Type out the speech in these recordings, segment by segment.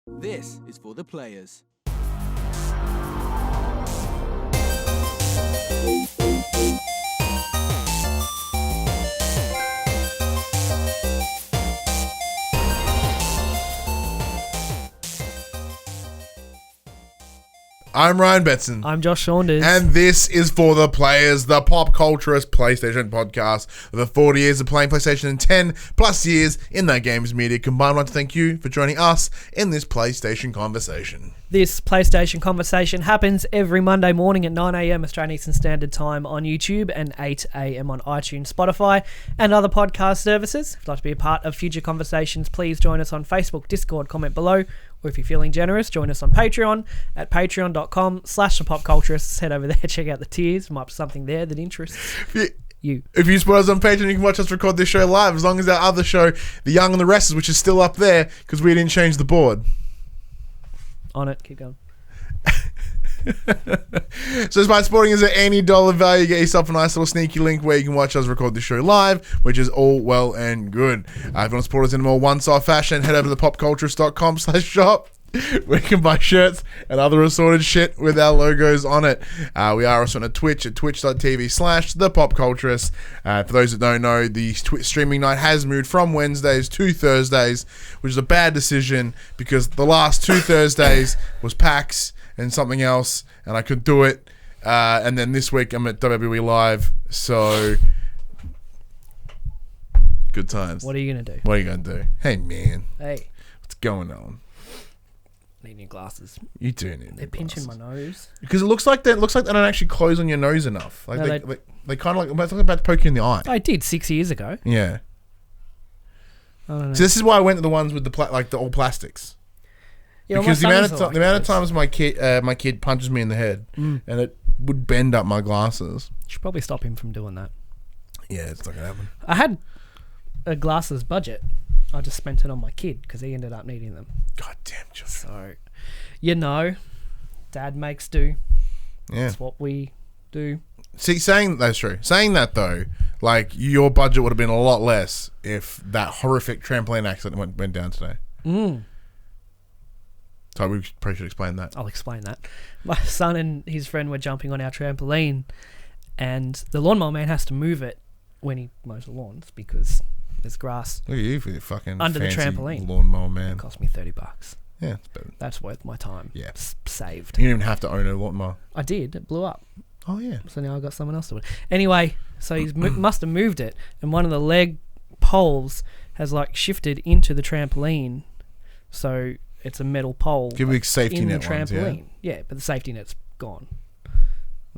This is for the players. I'm Ryan Betson. I'm Josh Saunders. And this is For the Players, the PopCulturists PlayStation podcast. The 40 years of playing PlayStation and 10 plus years in that games media combined. I'd like to thank you for joining us in this PlayStation conversation. This PlayStation conversation happens every Monday morning at 9 a.m. Australian Eastern Standard Time on YouTube and 8 a.m. on iTunes, Spotify, and other podcast services. If you'd like to be a part of future conversations, please join us on Facebook, Discord, comment below. Or if you're feeling generous, join us on Patreon at patreon.com/thepopculturists. Head over there, check out the tiers. Might be something there that interests you. If you support us on Patreon, you can watch us record this show live, as long as our other show, The Young and the Restless, which is still up there because we didn't change the board. On it, keep going. So by supporting us at any dollar value, you get yourself a nice little sneaky link where you can watch us record the show live, which is all well and good. If you want to support us in a more one-star fashion, head over to popculturist.com/shop. We can buy shirts and other assorted shit with our logos on it. We are also on Twitch at twitch.tv/thepopculturists. For those that don't know, the streaming night has moved from Wednesdays to Thursdays, which is a bad decision because the last two Thursdays was PAX and something else, and I couldn't do it. And then this week I'm at WWE Live, so good times. What are you going to do? What are you going to do? Hey, man. Hey. What's going on? Need new glasses. You do need new They're pinching my nose. Because it looks like they don't actually close on your nose enough. Like No, they kind of like about to poke you in the eye. I did 6 years ago. Yeah. I don't know. So this is why I went to the ones with the all plastics. Yeah, Because the amount of times my kid punches me in the head and it would bend up my glasses. You should probably stop him from doing that. Yeah, it's not gonna happen. I had a glasses budget. I just spent it on my kid because he ended up needing them. God damn, Josh. So, Dad makes do. Yeah. That's what we do. See, that's true. Saying that though, like your budget would have been a lot less if that horrific trampoline accident went down today. So we probably should explain that. I'll explain that. My son and his friend were jumping on our trampoline, and the lawnmower man has to move it when he mows the lawns because there's grass. Look at you for your fucking under the fancy trampoline. Lawnmower man. It cost me $30. Yeah, it's better. That's worth my time. Yeah. Saved. You didn't even have to own a lawnmower. I did. It blew up. Oh yeah. So now I got someone else to do it. Anyway, so he must have moved it, and one of the leg poles has like shifted into the trampoline, so it's a metal pole. Give me safety in net the ones, trampoline. Yeah, but the safety net's gone.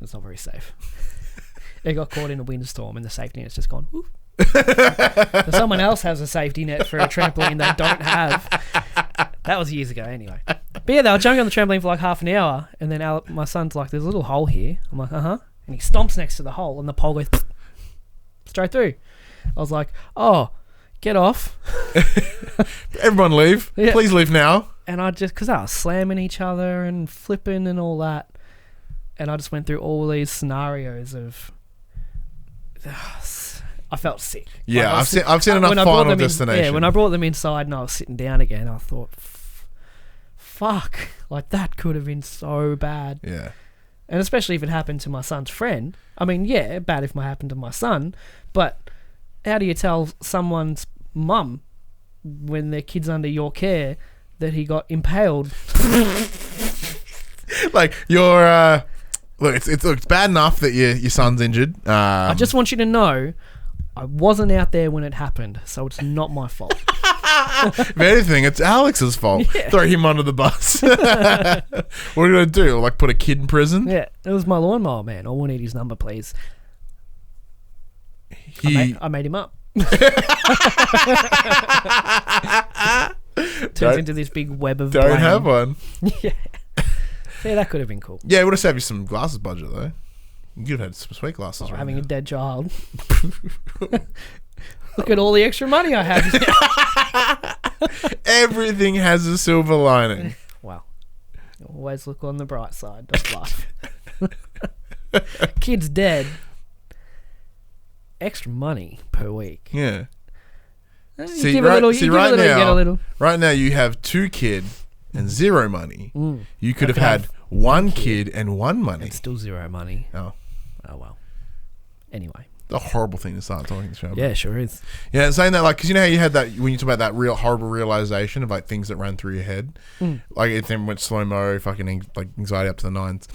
It's not very safe. It got caught in a windstorm, and the safety net's just gone. Whoop. So someone else has a safety net for a trampoline they don't have. That was years ago, anyway. But yeah, they were jumping on the trampoline for like half an hour, and then my son's like, "There's a little hole here." I'm like, "Uh-huh," and he stomps next to the hole, and the pole goes straight through. I was like, "Oh, get off!" Everyone leave. Yeah. Please leave now. And I just, because I was slamming each other and flipping and all that, and I just went through all these scenarios of. I felt sick. Yeah, like I've seen enough Final Destination. Yeah, when I brought them inside and I was sitting down again, I thought, fuck, like that could have been so bad. Yeah. And especially if it happened to my son's friend. I mean, yeah, bad if it happened to my son, but how do you tell someone's mum when their kid's under your care that he got impaled? Like, you're, look, it's bad enough that your son's injured. I just want you to know, I wasn't out there when it happened, so it's not my fault. If anything, it's Alex's fault. Yeah. Throw him under the bus. What are you going to do? Like put a kid in prison? Yeah, it was my lawnmower man. I will need his number, please. I made him up. Turns into this big web of blame. Have one. Yeah. Yeah, that could have been cool. Yeah, it would have saved you some glasses budget though. You'd have had some sweet glasses. Having a dead child. Look at all the extra money I have. Everything has a silver lining. Well, always look on the bright side of life. Kid's dead. Extra money per week. Yeah. You give a little, you get a little. Right now you have 2 kids and zero money, you could I have had one kid and one money. It's still zero money. Oh, well. Anyway. a horrible thing to start talking to. Yeah, sure is. Yeah, saying that, like, because you know how you had that when you talk about that real horrible realization of like things that ran through your head, like it then went slow mo, fucking like anxiety up to the nines.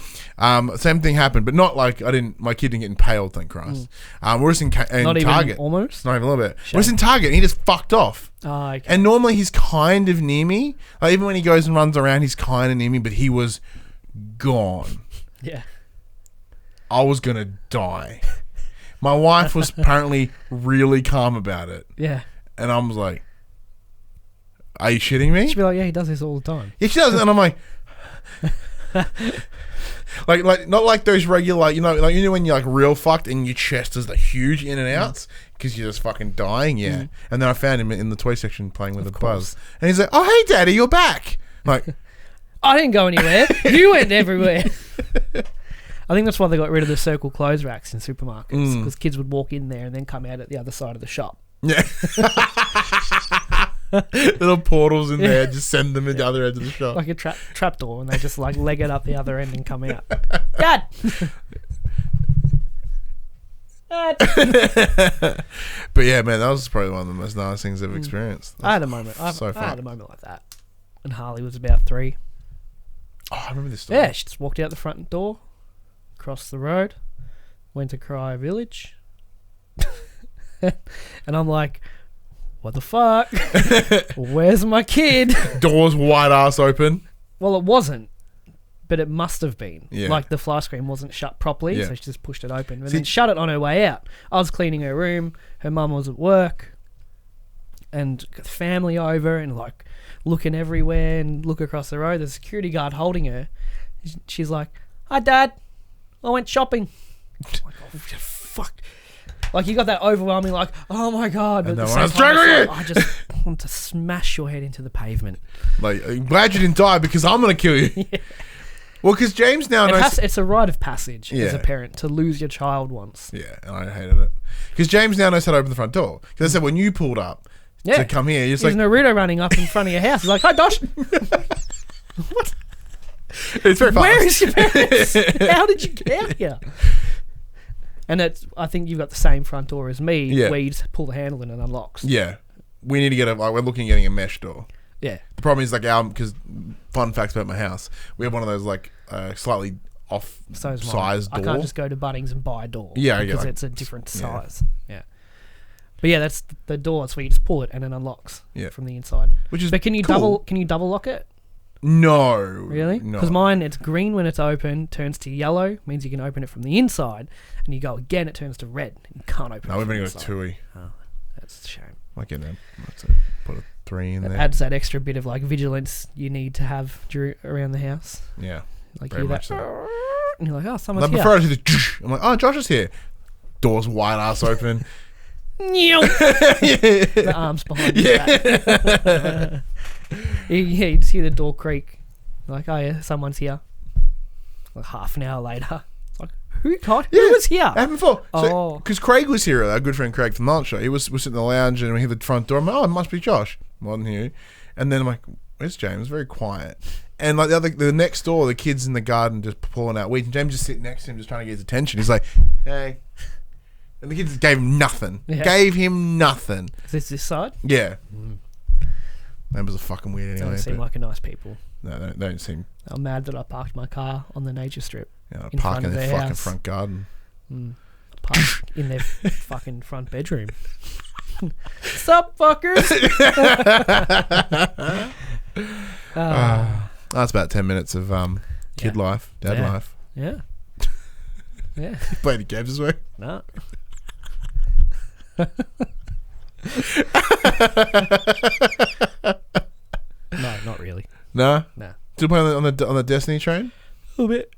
Same thing happened, but not like my kid didn't get impaled, thank Christ. We're just in not Target, even almost, not even a little bit. Shame. We're just in Target, and he just fucked off. Oh, okay. And normally he's kind of near me. Like even when he goes and runs around, he's kind of near me, but he was gone. Yeah. I was gonna die. My wife was apparently really calm about it. Yeah. And I was like, are you shitting me? She'd be like, yeah, he does this all the time. Yeah, she does. And I'm like, like not like those regular, you know when you're like real fucked and your chest is the huge in and outs because you're just fucking dying. Yeah. And then I found him in the toy section playing with a buzz. And he's like, oh, hey, Daddy, you're back. I'm like, I didn't go anywhere. You went everywhere. I think that's why they got rid of the circle clothes racks in supermarkets, because kids would walk in there and then come out at the other side of the shop. Yeah. Little portals in there, just send them at the other end of the shop. Like a trap door, and they just like leg it up the other end and come out. Dad! Dad! But yeah, man, that was probably one of the most nice things I've experienced. I had a moment. I so had a moment like that. And Harley was about 3. Oh, I remember this story. Yeah, she just walked out the front door, crossed the road, went to Cryer Village, and I'm like, what the fuck? Where's my kid? Doors wide ass open. Well, it wasn't, but it must have been. Yeah. Like the fly screen wasn't shut properly, Yeah. so she just pushed it open and then shut it on her way out. I was cleaning her room, her mum was at work, and got the family over and like looking everywhere and look across the road. There's a security guard holding her. She's like, hi, Dad. I went shopping. I'm like, oh, fuck. Like, you got that overwhelming, like, oh my God. But And at the no same one's time, dragging I just want to smash your head into the pavement. Like, I'm glad you didn't die because I'm going to kill you. Yeah. Well, because James now knows... It's a rite of passage as Yeah. a parent to lose your child once. Yeah, and I hated it. Because James now knows how to open the front door. Because I said, when you pulled up to come here, you're just There's like... Naruto running up in front of your house. He's like, hi, Dosh. What? It's very fast. Where is your parents? How did you get out here? And I think you've got the same front door as me, where you just pull the handle and it unlocks. Yeah. We need to get we're looking at getting a mesh door. Yeah. The problem is, like, because fun facts about my house, we have one of those, like, slightly off size door. I can't just go to Bunnings and buy a door. Yeah, because like, it's a different size. Yeah. But yeah, that's the door. So you just pull it and it unlocks from the inside. But can you double lock it? No. Really? No. Because mine, it's green when it's open, turns to yellow, means you can open it from the inside, and you go again, it turns to red. You can't open it. No, we've from only the got a inside. 2-y. Oh, that's a shame. Might get them. Put a 3 in It there. adds that extra bit of like vigilance you need to have around the house. Yeah. Like Very you much that, so. and you're like, oh, someone's Like here. before I do the, I'm like, oh, Josh is here. Doors wide ass open. The arms behind your back. You just hear the door creak. Like, oh yeah, someone's here. Like half an hour later, it's like, who was here? Happened before. Oh. Because Craig was here, our good friend Craig from the Lunch Show. He was sitting in the lounge and we hear the front door. I'm like, oh, it must be Josh. Wasn't here. And then I'm like, where's James? Very quiet. And like the next door, the kids in the garden just pulling out weeds. And James just sitting next to him, just trying to get his attention. He's like, hey. And the kids gave him nothing. Yeah. Gave him nothing. Is this side? Yeah. Members are fucking weird anyway. Don't seem like a nice people. No, they don't seem. I'm mad that I parked my car on the nature strip. In park front in of their their fucking house. front garden. Parked in their fucking front bedroom. Sup, fuckers? That's about 10 minutes of kid life, dad life. Yeah. Yeah. Played the games this week. No. No, not really. No? No. Still playing on the Destiny train? A little bit.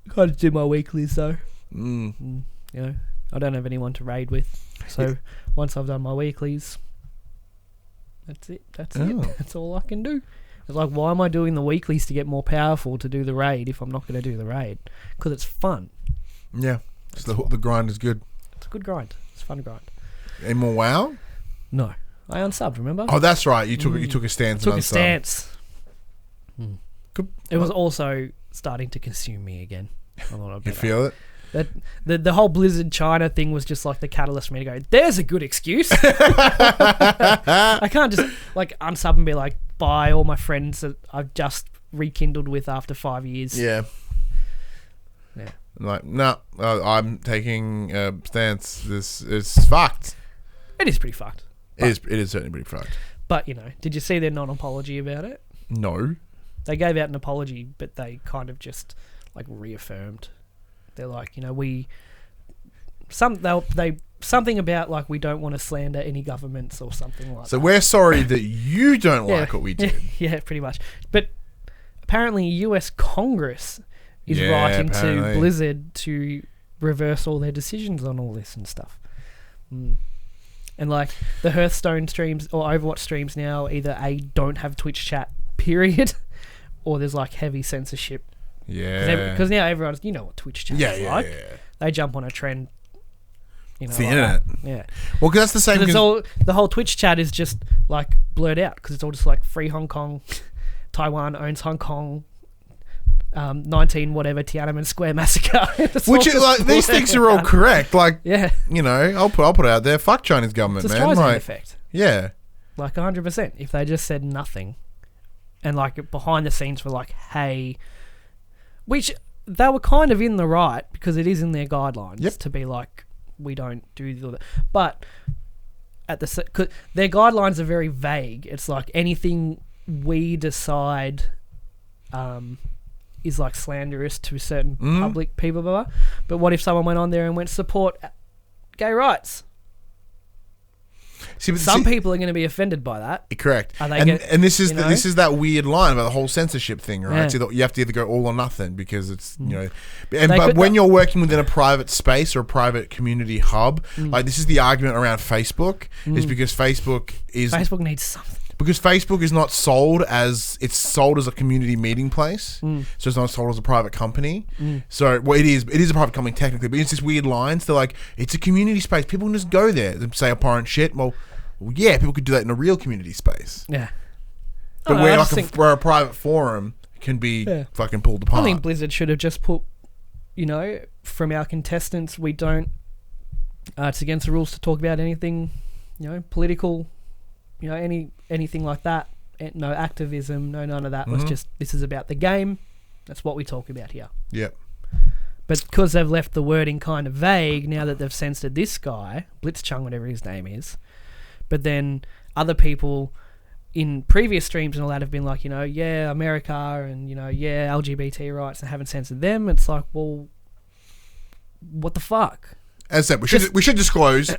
Kind of do my weeklies though. Mm. You know, I don't have anyone to raid with, so once I've done my weeklies, that's it. That's it. That's all I can do. It's like, why am I doing the weeklies to get more powerful to do the raid if I'm not going to do the raid? Because it's fun. Yeah. So the grind is good. It's a good grind. It's a fun grind. Any more WoW? No, I unsubbed. Remember? Oh, that's right. You took a stance. Took a stance. It was also starting to consume me again. A lot of You feel it? The whole Blizzard China thing was just like the catalyst for me to go, there's a good excuse. I can't just like unsub and be like, bye all my friends that I've just rekindled with after 5 years. Yeah. Yeah. Like, no, I'm taking a stance. This is fucked. It is pretty fucked. It is certainly pretty fucked. But, you know, did you see their non-apology about it? No. They gave out an apology, but they kind of just like reaffirmed. They're like, you know, something about like we don't want to slander any governments or something like that. So we're sorry that you don't like what we did. Yeah, pretty much. But apparently US Congress is writing to Blizzard to reverse all their decisions on all this and stuff. And like the Hearthstone streams or Overwatch streams now either don't have Twitch chat, period, or there's like heavy censorship. Yeah. Because now everyone's, you know what Twitch chat is like. Yeah. They jump on a trend. You know, it's the internet. That. Yeah. Well, because that's the same. The whole Twitch chat is just like blurred out because it's all just like free Hong Kong, Taiwan owns Hong Kong, 19 whatever Tiananmen Square massacre. Which is like these things are all correct. Like, yeah, you know, I'll put it out there. Fuck Chinese government, it's a man. Like, effect. Yeah. Like 100%. If they just said nothing, and like behind the scenes were like, hey. Which they were kind of in the right because it is in their guidelines to be like, we don't do the... But at their guidelines are very vague. It's like anything we decide is like slanderous to certain public people. Blah, blah. But what if someone went on there and went support gay rights? Some people are going to be offended by that. Correct. And this is this is that weird line about the whole censorship thing, right? Yeah. So you have to either go all or nothing because it's you know. But when you're working within a private space or a private community hub, like this is the argument around Facebook, is because Facebook needs something. Because Facebook is not sold as a community meeting place, so it's not sold as a private company. So it is a private company technically, but it's this weird line. So like it's a community space. People can just go there and say abhorrent shit. Well, yeah, people could do that in a real community space. Yeah, but where a private forum can be fucking pulled apart. I think Blizzard should have just put, you know, from our contestants, we don't. It's against the rules to talk about anything, you know, political. You know, anything like that, no activism, no none of that. Was just, this is about the game. That's what we talk about here. Yep. But because they've left the wording kind of vague, now that they've censored this guy, Blitzchung, whatever his name is, but then other people in previous streams and all that have been like, you know, yeah, America and, you know, yeah, LGBT rights and haven't censored them. It's like, well, what the fuck? As I said, we should disclose...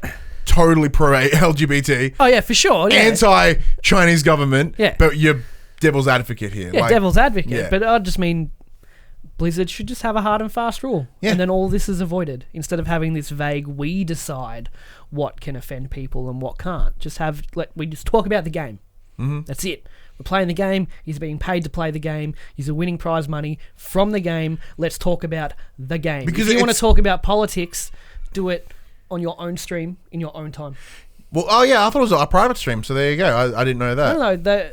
Totally pro LGBT. Oh yeah, for sure. Yeah. Anti-Chinese government. Yeah. But you're devil's advocate here. Yeah, devil's advocate. Yeah. But I just mean Blizzard should just have a hard and fast rule. Yeah. And then all this is avoided. Instead of having this vague, we decide what can offend people and what can't. We just talk about the game. That's it. We're playing the game. He's being paid to play the game. He's winning prize money from the game. Let's talk about the game. Because if you want to talk about politics, do it on your own stream in your own time. Well, oh yeah, I thought it was a private stream, so there you go. I didn't know that. No,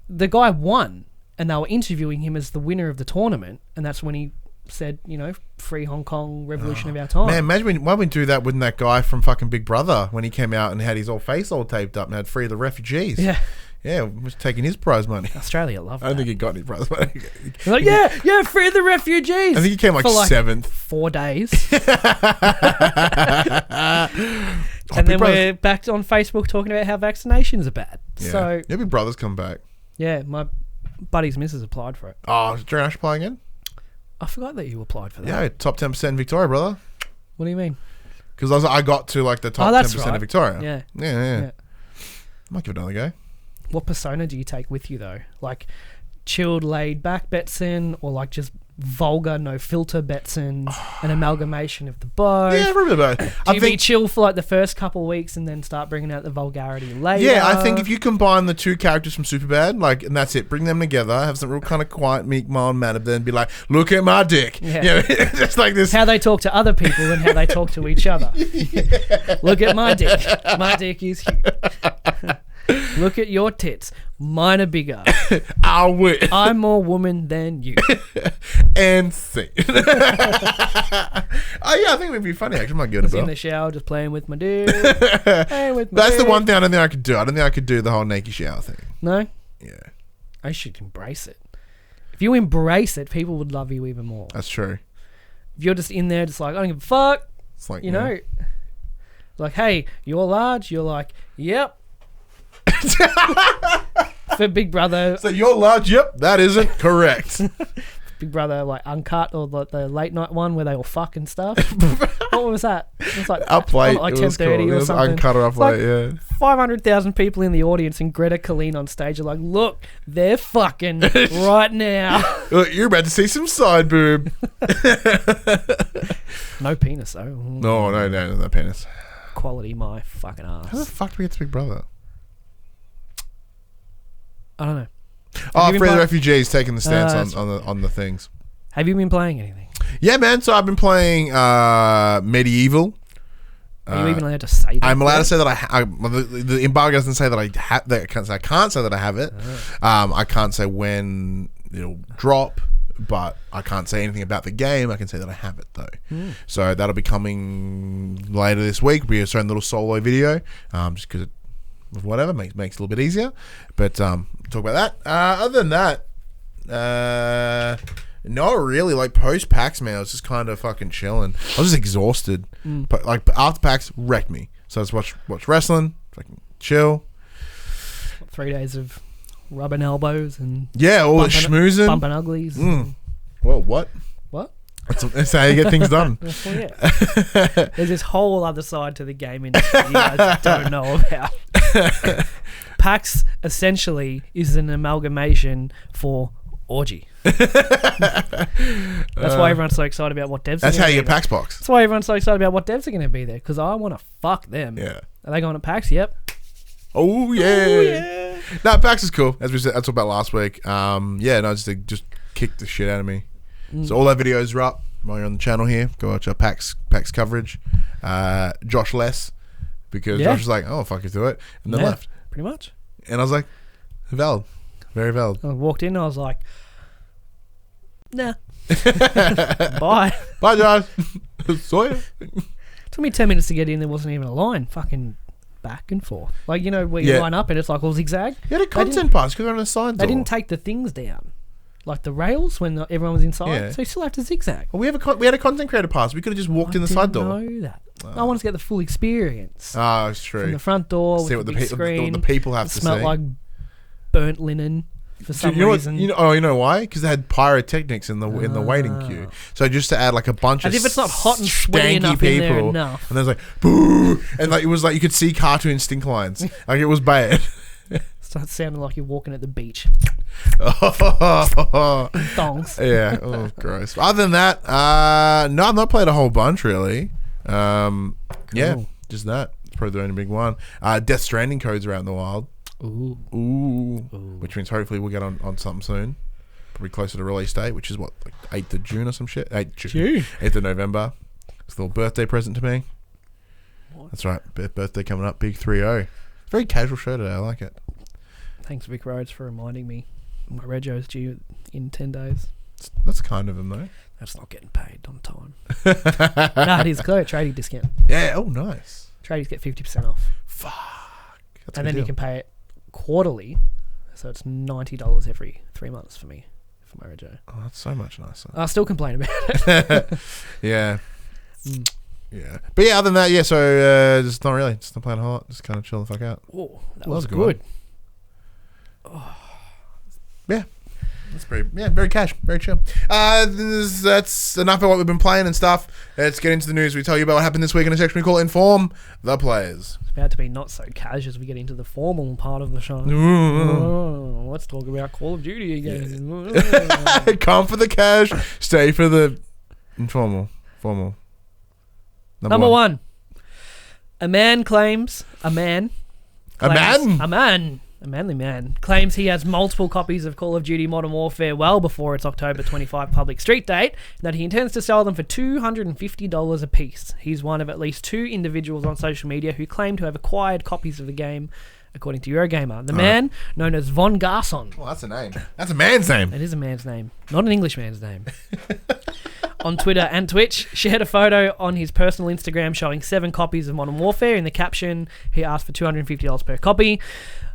the guy won, and they were interviewing him as the winner of the tournament, and that's when he said, you know, free Hong Kong, revolution of our time. Man, imagine why we do that with that guy from fucking Big Brother when he came out and had his whole face all taped up and had free the refugees. Yeah. Yeah, was taking his prize money. Australia loved that. I don't think he got any prize money. Like, yeah, free the refugees. I think he came like 7th. 4 days. And then we're back on Facebook talking about how vaccinations are bad. Yeah. So your Big Brother's come back. Yeah, my buddy's missus applied for it. Oh, do you reckon I should apply again? I forgot that you applied for that. Yeah, top 10% in Victoria, brother. What do you mean? Because I got to like the top 10% of Victoria. Yeah. I might give it another go. What persona do you take with you though? Like chilled, laid back Betson, or like just vulgar, no filter Betson, an amalgamation of the both? Yeah, probably both. Do you be chill for like the first couple of weeks and then start bringing out the vulgarity later? Yeah, I think if you combine the two characters from Superbad, like, and that's it, bring them together, have some real kind of quiet, meek, mild manner, then be like, look at my dick. Yeah. You know, just like this. How they talk to other people and how they talk to each other. Look at my dick. My dick is huge. Look at your tits. Mine are bigger. I wish. I'm more woman than you. And see. Oh yeah, I think it would be funny. Actually, I might give it a Just in bell. the shower, just playing with my dick. Playing with my That's the dick. one thing I don't think I could do. I don't think I could do the whole naked shower thing. No? Yeah, I should embrace it. If you embrace it, people would love you even more. that's true. If you're just in there, just like, I don't give a fuck, It's like, you know? Like, hey, you're large. You're like, yep. For Big Brother, So you're large. Yep, that isn't correct. Big Brother, like Uncut or the late night one where they all fuck and stuff. What was that? It was like Up late. like it was 10:30 cool. or It was something. uncut or up It's like late. Yeah. 500,000 people in the audience and Greta Colleen on stage are like, look, they're fucking right now. Look, you're about to see some side boob. No penis though. No penis. Quality my fucking How the ass. fuck do we get to Big Brother? I don't know. Oh, you been Free the play- Refugees taking the stance that's on the things. Have you been playing anything? Yeah, man. So I've been playing Medieval. Are you even allowed to say that? I'm allowed to say that the embargo doesn't say that I have that. I can't say that I have it. I can't say when it'll drop, but I can't say anything about the game. I can say that I have it though. So that'll be coming later this week. We're showing a little solo video, just because whatever makes it a little bit easier. But talk about that. Other than that, not really. Like post PAX, man, I was just kind of fucking chilling. I was just exhausted. But like after PAX wrecked me. So I just watch wrestling, fucking chill. 3 days of rubbing elbows and Yeah, all the bumping- schmoozing. bumping uglies. Whoa, what? What? That's how you get things done. Well, yeah. There's this whole other side to the game industry you guys don't know about. PAX essentially is an amalgamation for orgy. That's why everyone's so excited about what devs. That's are how gonna you be get PAX box. That's why everyone's so excited about what devs are going to be there, because I want to fuck them. Yeah. Are they going to PAX? Yep. Oh yeah. Oh, yeah. No, PAX is cool. As we said, that's about last week. Yeah, no, just kicked the shit out of me. So all our videos are up while you're on the channel here. Go watch our PAX coverage. Josh less, because Yeah. Josh was like, "Oh, fuck it, do it," and then Yeah, left. pretty much. And I was like, "Valid, very valid." I walked in and I was like, nah. Bye. Bye, Josh. Saw ya. Took me 10 minutes to get in. There wasn't even a line. Fucking back and forth. Like, you know, where you Yeah. line up and it's like all zigzag. You had a content pass because they're on a side They door. didn't take the things down. Like the rails when everyone was inside. Yeah. So you still have to zigzag. Well, we had a content creator pass. We could have just walked in the side door. I didn't know that. I wanted to get the full experience. Ah, it's From true. the front door See with what the big the screen. people have It to smelled see. like burnt linen for some you know reason. you know why? Because they had pyrotechnics in the waiting queue. So just to add like a bunch As of if it's not hot and sweaty stanky enough in there people, enough. and there's like boo, and like it was like you could see cartoon stink lines. Like it was bad. Starts sounding like you're walking at the beach. Oh, Thongs. yeah. Oh, gross. Other than that, no, I've not played a whole bunch really. Yeah, just that. It's probably the only big one. Death Stranding codes are out in the wild. Ooh. Which means hopefully we'll get on something soon. Probably closer to release date, which is what, like 8th of June or some shit? 8th of November. It's a little birthday present to me. What? That's right. Birthday coming up. Big 3-0. Very casual show today. I like it. Thanks, Vic Rhodes, for reminding me. My rego's due in 10 days. That's kind of him though. That's not getting paid on time. No, it is clear. Trading discount. Yeah. Oh, nice. Tradies get 50% off. Fuck. That's And a then good you deal. can pay it quarterly. So it's $90 every 3 months for me, for my rego. Oh, that's so much nicer. I still complain about it. Yeah. Yeah. But yeah, other than that, yeah, so just not really. Just not playing a whole lot. Just kind of chill the fuck out. Oh, that Well, was that was a good good. Yeah. That's very cash, very chill. That's enough of what we've been playing and stuff. Let's get into the news. We tell you about what happened this week in a section we call Inform the Players. It's about to be not so cash as we get into the formal part of the show. Ooh. Oh, let's talk about Call of Duty again. Come for the cash, stay for the informal. Formal. Number one. A manly man claims he has multiple copies of Call of Duty Modern Warfare well before its October 25 public street date, and that he intends to sell them for $250 a piece. He's one of at least 2 individuals on social media who claim to have acquired copies of the game according to Eurogamer. The man, known as Von Garson. Well, that's a name. That's a man's name. It is a man's name, not an English man's name. On Twitter and Twitch, shared a photo on his personal Instagram showing 7 copies of Modern Warfare. In the caption, he asked for $250 per copy.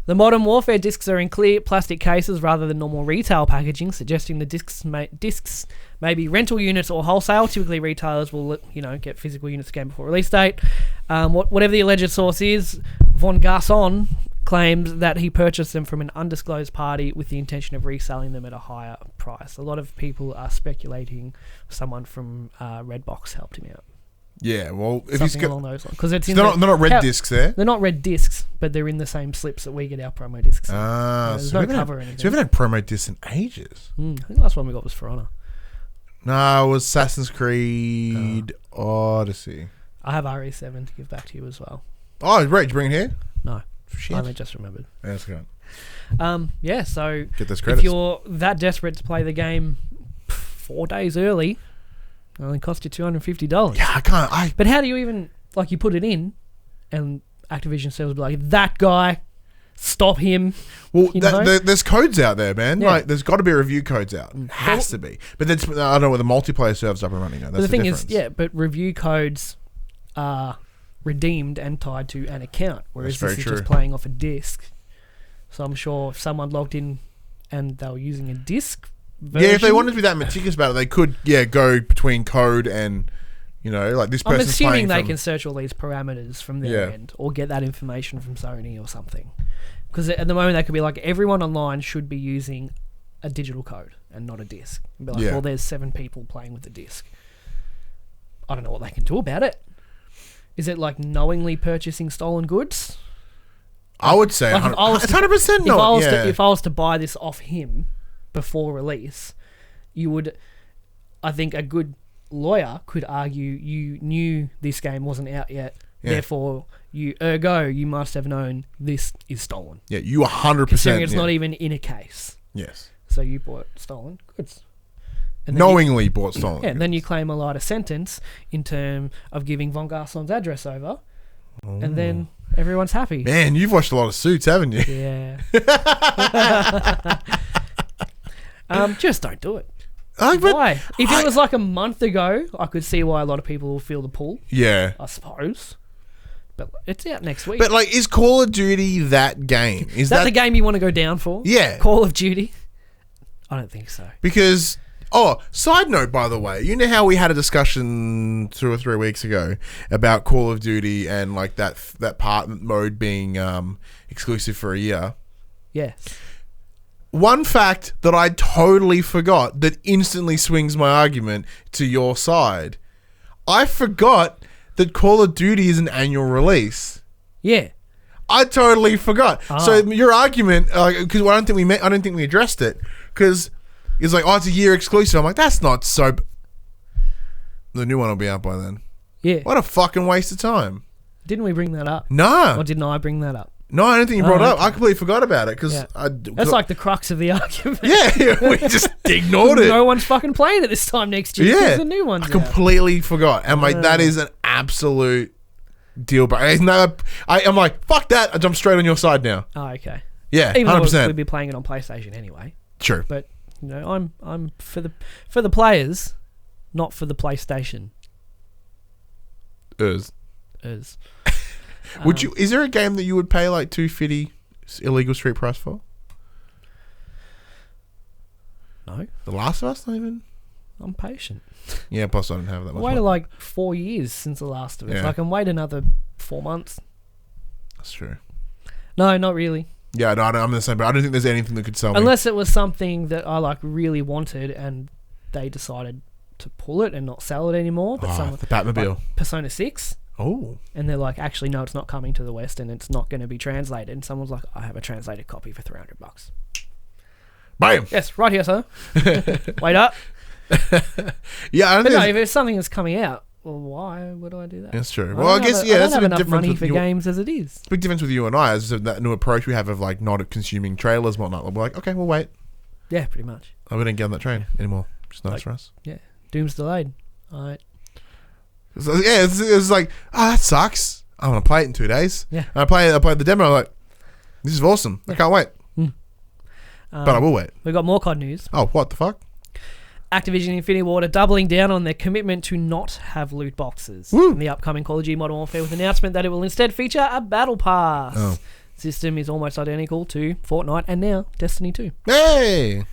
The Modern Warfare discs are in clear plastic cases rather than normal retail packaging, suggesting the discs may be rental units or wholesale. Typically, retailers will, get physical units again before release date. Whatever the alleged source is, Von Garson claims that he purchased them from an undisclosed party with the intention of reselling them at a higher price. A lot of people are speculating someone from Redbox helped him out. Yeah, well, if Something along those lines. Because they're not red discs there. They're not red discs, but they're in the same slips that we get our promo discs. There's no cover or anything. So we haven't had promo discs in ages. I think the last one we got was For Honor. No, it was Assassin's Creed Odyssey. I have RE7 to give back to you as well. Oh, right, did you bring it here? No. Shit. I haven't just remembered. Yeah, that's good. So Get those credits. if you're that desperate to play the game 4 days early, it only cost you $250. Yeah, I can't. But how do you even, you put it in, and Activision says will be like, that guy, stop him. Well, there's codes out there, man. Yeah. There's got to be review codes out. It has to be. But that's, I don't know where the multiplayer servers up and running. That's the thing difference. is, but review codes are redeemed and tied to an account, whereas this is just playing off a disc. So I'm sure if someone logged in and they were using a disc version, if they wanted to be that meticulous about it, they could, go between code and, this person's I'm assuming playing they from... can search all these parameters from their end or get that information from Sony or something. Because at the moment they could be like, everyone online should be using a digital code and not a disc. And be like, well, there's 7 people playing with the disc. I don't know what they can do about it. Is it like knowingly purchasing stolen goods? I would say Like it's 100% no. If I was to buy this off him before release, you would, I think a good lawyer could argue you knew this game wasn't out yet, therefore you must have known this is stolen. Yeah, you 100%. Considering it's not even in a case. Yes. So you bought stolen goods. And Knowingly bought stolen goods. And then you claim a lighter sentence in terms of giving Von Garson's address over, and then everyone's happy. Man, you've watched a lot of Suits, haven't you? Yeah. Just don't do it. Why? If it was like a month ago, I could see why a lot of people will feel the pull. Yeah. I suppose. But it's out next week. But is Call of Duty that game? Is that the game you want to go down for? Yeah. Call of Duty? I don't think so. Because... Oh, side note, by the way, you know how we had a discussion 2 or 3 weeks ago about Call of Duty and that part mode being exclusive for a year? Yes. One fact that I totally forgot that instantly swings my argument to your side. I forgot that Call of Duty is an annual release. Yeah. I totally forgot. So your argument, because I don't think we addressed it, because it's like, it's a year exclusive. I'm like, that's not so. The new one will be out by then. Yeah. What a fucking waste of time. Didn't we bring that up? No. Or didn't I bring that up? No, I don't think you brought it up. Okay. I completely forgot about it because that's like the crux of the argument. Yeah, we just ignored it. No one's fucking playing it this time next year. Yeah, the new one's I completely forgot, and that is an absolute deal breaker. I'm like, fuck that. I jump straight on your side now. Oh, okay. Yeah, even 100%. though we'd be playing it on PlayStation anyway. True, but I'm for the players, not for the PlayStation. Is. Would you? Is there a game that you would pay like $250 illegal street price for? No. The Last of Us, not even. I'm patient. Yeah, plus I don't have that much. I waited like 4 years since The Last of Us. Yeah. I can wait another 4 months. That's true. No, not really. Yeah, no, I'm the same, but I don't think there's anything that could sell me. Unless it was something that I really wanted and they decided to pull it and not sell it anymore. But the Batmobile. Like Persona 6. Oh. And they're like, actually, no, it's not coming to the West and it's not going to be translated. And someone's like, I have a translated copy for $300. Bam! Yes, right here, sir. Wait up. Yeah, I don't but think no, if it's something that's coming out, well, why would I do that? That's true. Well, I guess, I that's don't a have big enough money difference for games as it is. Big difference with you and I is that new approach we have of like not consuming trailers and whatnot. We're like, okay, we'll wait. Yeah, pretty much. We don't get on that train anymore. It's nice for us. Yeah. Doom's delayed. All right. So, yeah, it's like, that sucks. I want to play it in 2 days. Yeah. And I played the demo. I'm like, This is awesome. I can't wait. But I will wait. We've got more COD news. Oh, what the fuck? Activision and Infinity Ward are doubling down on their commitment to not have loot boxes in the upcoming Call of Duty Modern Warfare, with an announcement that it will instead feature a battle pass. Oh. System is almost identical to Fortnite and now Destiny 2. Hey!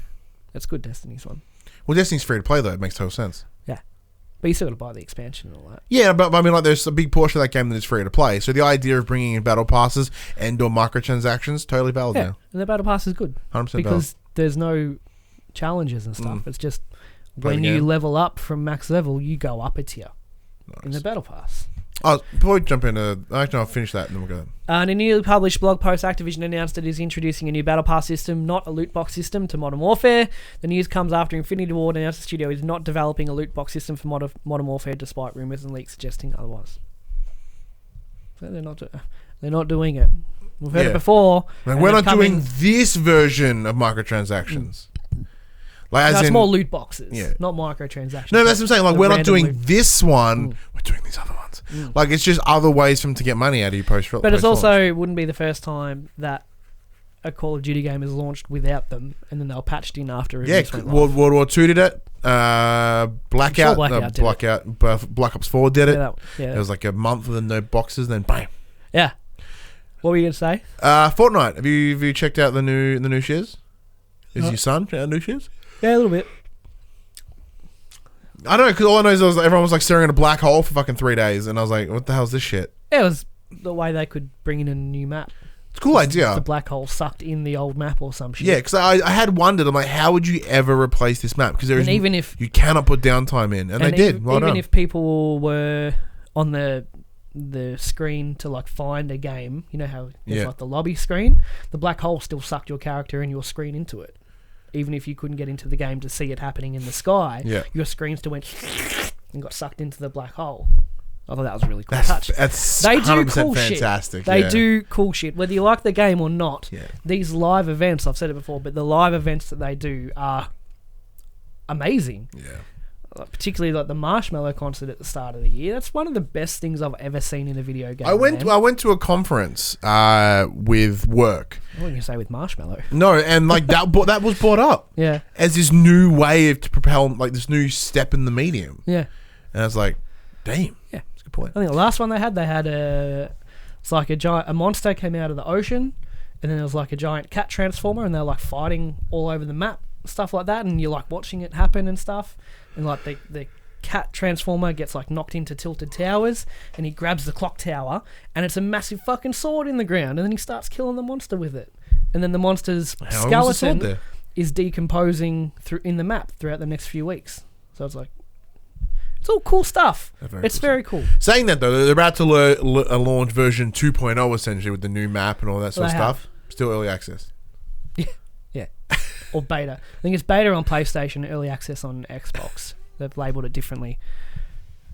That's good, Destiny's one. Well, Destiny's free to play, though. It makes total sense. Yeah. But you still got to buy the expansion and all that. Yeah, but I mean, like, there's a big portion of that game that is free to play. So the idea of bringing in battle passes and/or microtransactions, totally valid now. And the battle pass is good. 100% because there's no challenges and stuff. It's just Play when the you game. level up from max level, you go up a tier in the battle pass. Oh, before we jump into... Actually, I'll finish that and then we'll go. In a newly published blog post, Activision announced it is introducing a new battle pass system, not a loot box system, to Modern Warfare. The news comes after Infinity Ward announced the studio is not developing a loot box system for Modern Warfare, despite rumours and leaks suggesting otherwise. So they're not doing it. We've heard it before. And we're not doing this version of microtransactions. Like, It's more loot boxes, not microtransactions. No, that's what I'm saying. Like, we're not doing loot. this one. We're doing these other ones. Like, it's just other ways for them to get money out of you post. But it's also wouldn't be the first time that a Call of Duty game is launched without them, and then they were patched in after release went live. World War II did it. Blackout, Black Ops 4 did it. It was like a month with no boxes, then bam. Yeah. What were you gonna say? Fortnite. Have you checked out the new shares? Is your son check out new shares? Yeah, a little bit. I don't know, because all I know is everyone was like staring at a black hole for fucking 3 days, and I was like, what the hell is this shit? Yeah, it was the way they could bring in a new map. It's a cool idea. The black hole sucked in the old map or some shit. Yeah, because I had wondered, I'm like, how would you ever replace this map? Because you cannot put downtime in, and they did. Well even done. if people were on the screen to like find a game, you know how there's like the lobby screen, the black hole still sucked your character and your screen into it. Even if you couldn't get into the game to see it happening in the sky, your screen still went and got sucked into the black hole. I thought that was a really cool touch. They do cool fantastic. Shit. They do cool shit. Whether you like the game or not, these live events, I've said it before, but the live events that they do are amazing. Yeah. Particularly like the Marshmallow concert at the start of the year. That's one of the best things I've ever seen in a video game. I went to a conference with work. What were you say with Marshmallow? No, and like that was brought up. Yeah. As this new way to propel, like this new step in the medium. Yeah. And I was like, damn. Yeah. That's a good point. I think the last one they had it's like a monster came out of the ocean, and then there was like a giant cat transformer, and they're like fighting all over the map, stuff like that, and you're like watching it happen and stuff. And like the cat transformer gets like knocked into tilted towers, and he grabs the clock tower, and it's a massive fucking sword in the ground, and then he starts killing the monster with it, and then the monster's skeleton is decomposing in the map throughout the next few weeks. So it's like, it's all cool stuff. It's very cool. Saying that though, they're about to launch version 2.0 essentially with the new map and all that sort of stuff. Still early access. Yeah. Or beta. I think it's beta on PlayStation, early access on Xbox. They've labelled it differently.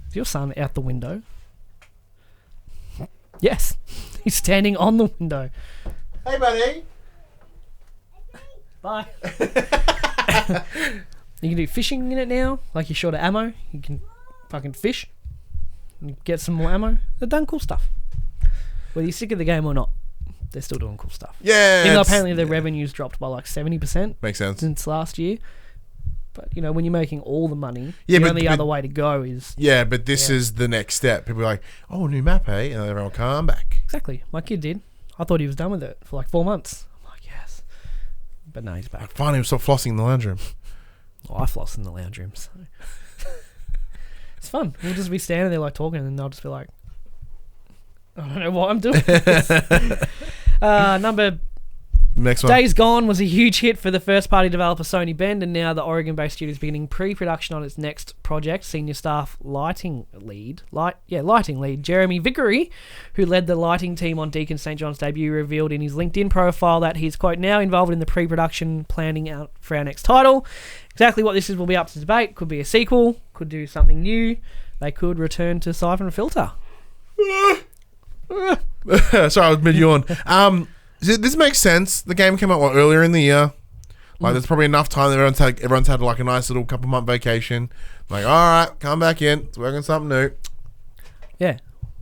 Is your son out the window? Yes. He's standing on the window. Hey, buddy. Bye. You can do fishing in it now. Like you're short of ammo. You can fucking fish. And get some more ammo. They've done cool stuff. Whether you're sick of the game or not, they're still doing cool stuff. Yeah. Even though apparently their revenue's dropped by like 70%. Makes sense. Since last year. But, you know, when you're making all the money, the only other way to go is... Yeah, but this is the next step. People are like, oh, new map, hey? And everyone will come back. Exactly. My kid did. I thought he was done with it for like 4 months. I'm like, yes. But no, he's back. Finally, stop flossing in the lounge room. Well, I floss in the lounge room, so... It's fun. We'll just be standing there like talking, and then they'll just be like, I don't know what I'm doing. Next one. Days Gone was a huge hit for the first-party developer Sony Bend, and now the Oregon-based studio is beginning pre-production on its next project. Senior staff lighting lead Jeremy Vickery, who led the lighting team on Deacon St. John's debut, revealed in his LinkedIn profile that he's, quote, now involved in the pre-production planning out for our next title. Exactly what this is will be up to debate. Could be a sequel, could do something new. They could return to Siphon Filter. Sorry, I was mid-yawn. This makes sense. The game came out earlier in the year. Like, there's probably enough time that everyone's had like a nice little couple month vacation. Like, all right, come back in. Let's work on something new. Yeah.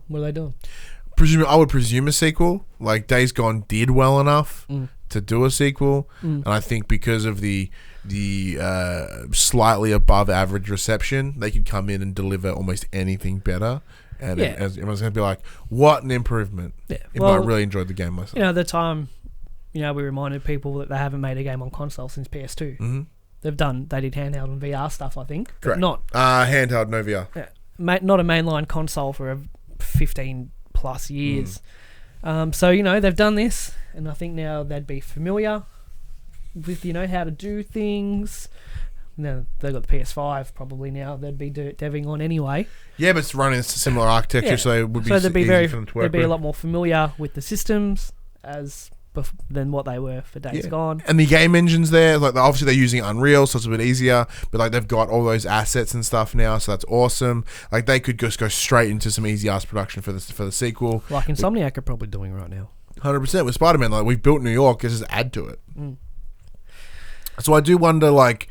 What are they doing? I would presume a sequel. Like Days Gone did well enough to do a sequel, and I think because of the slightly above average reception, they could come in and deliver almost anything better. And everyone's going to be like, what an improvement. Yeah. Well, I really enjoyed the game myself. You know, at the time, we reminded people that they haven't made a game on console since PS2. Mm-hmm. They did handheld and VR stuff, I think. Correct. But not... handheld, no VR. Yeah, not a mainline console for 15 plus years. So, they've done this, and I think now they'd be familiar with, how to do things. No, they've got the PS5 probably now. They'd be deving on anyway. Yeah, but it's running a similar architecture, so it would be they'd be easy for them to work they'd be with. a lot more familiar with the systems than what they were for Days Gone. And the game engine's there. Like obviously they're using Unreal, so it's a bit easier. But like they've got all those assets and stuff now, so that's awesome. Like they could just go straight into some easy ass production for the sequel. Like Insomniac are probably doing right now. 100% with Spider-Man. Like we've built New York, let's just add to it. So I do wonder, like,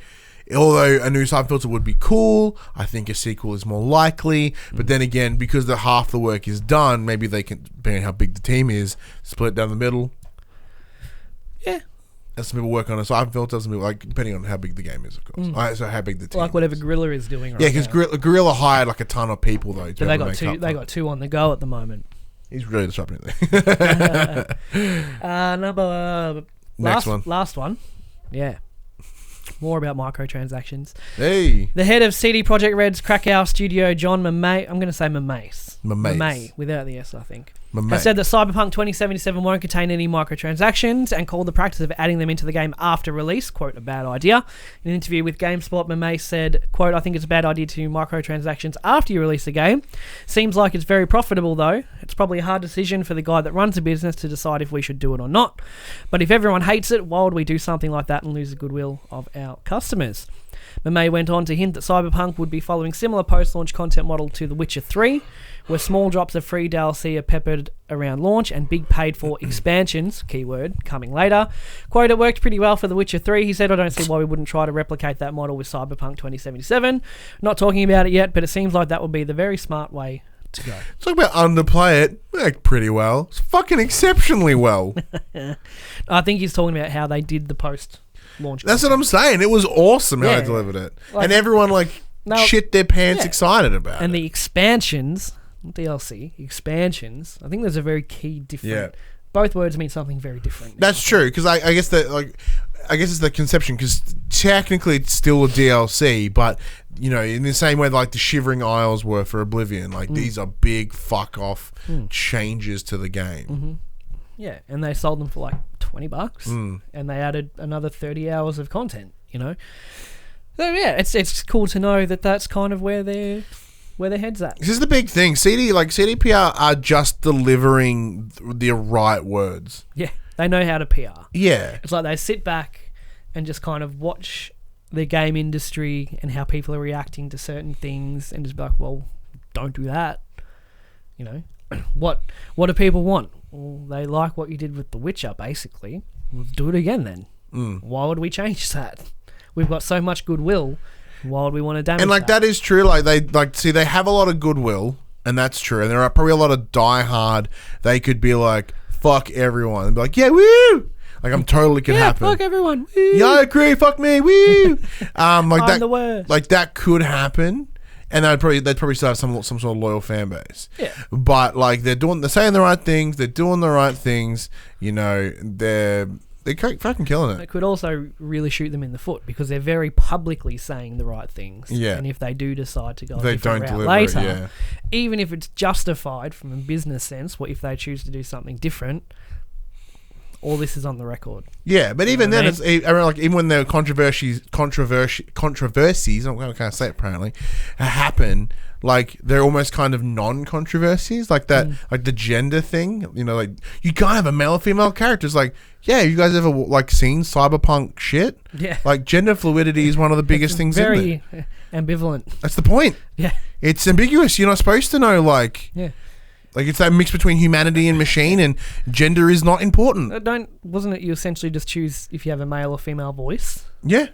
although a new side filter would be cool, I think a sequel is more likely. But then again, because half the work is done, maybe they can, depending on how big the team is, split it down the middle. Yeah. As some people work on a side filter, some people, like, depending on how big the game is, of course. So how big the team like whatever Guerrilla is doing right now. Yeah, because Guerrilla hired like a ton of people though. But they got two on the go at the moment. He's really disrupting it there. Last one. Yeah. More about microtransactions. Hey. The head of CD Projekt Red's Krakow studio, John Mamay, I'm going to say Mamay, without the S, I think, has said that Cyberpunk 2077 won't contain any microtransactions and called the practice of adding them into the game after release, quote, a bad idea. In an interview with GameSpot, Mamay said, quote, I think it's a bad idea to do microtransactions after you release the game. Seems like it's very profitable, though. It's probably a hard decision for the guy that runs the business to decide if we should do it or not. But if everyone hates it, why would we do something like that and lose the goodwill of our customers? Mamay went on to hint that Cyberpunk would be following similar post-launch content model to The Witcher 3, where small drops of free DLC are peppered around launch and big paid-for expansions, keyword, coming later. Quote, it worked pretty well for The Witcher 3. He said, I don't see why we wouldn't try to replicate that model with Cyberpunk 2077. Not talking about it yet, but it seems like that would be the very smart way to go. Talk about underplay it. Like, pretty well. It's fucking exceptionally well. I think he's talking about how they did the post-launch That's what I'm saying. It was awesome how they delivered it. And everyone, shit their pants excited about it. And the expansions... DLC expansions. I think there's a very key difference. Yeah. Both words mean something very different. That's true because I guess that I guess it's the conception because technically it's still a DLC, but in the same way like the Shivering Isles were for Oblivion, these are big fuck off changes to the game. Mm-hmm. Yeah, and they sold them for like $20, and they added another 30 hours of content. So yeah, it's cool to know that that's kind of where their head's at. This is the big thing. CDPR are just delivering the right words. Yeah, they know how to PR. Yeah. It's like they sit back and just kind of watch the game industry and how people are reacting to certain things and just be like, well, don't do that. What do people want? Well, they like what you did with The Witcher, basically. We'll do it again then. Why would we change that? We've got so much goodwill. Why would we want to damage and that is true. They have a lot of goodwill, and that's true. And there are probably a lot of diehard. They could be like, fuck everyone, and be like, yeah, woo. I'm totally could happen. Yeah, fuck everyone. Woo. Yeah, I agree. Fuck me. Woo. I'm the worst. That could happen, and they'd probably still have some sort of loyal fan base. Yeah. But they're saying the right things. They're doing the right things. They're fucking killing it. It could also really shoot them in the foot because they're very publicly saying the right things. Yeah. And if they do decide to go they a different don't route deliver later, it, yeah. even if it's justified from a business sense, if they choose to do something different, all this is on the record. Yeah, but even then, it's even when the controversies, I can't say it apparently, happen. They're almost kind of non-controversies, like that, like the gender thing. You can't have a male or female character. It's like, yeah, you guys ever seen cyberpunk shit? Yeah, gender fluidity is one of the biggest things. Very ambivalent. That's the point. Yeah, it's ambiguous. You're not supposed to know. Yeah. It's that mix between humanity and machine, and gender is not important. Wasn't it you essentially just choose if you have a male or female voice? Yeah.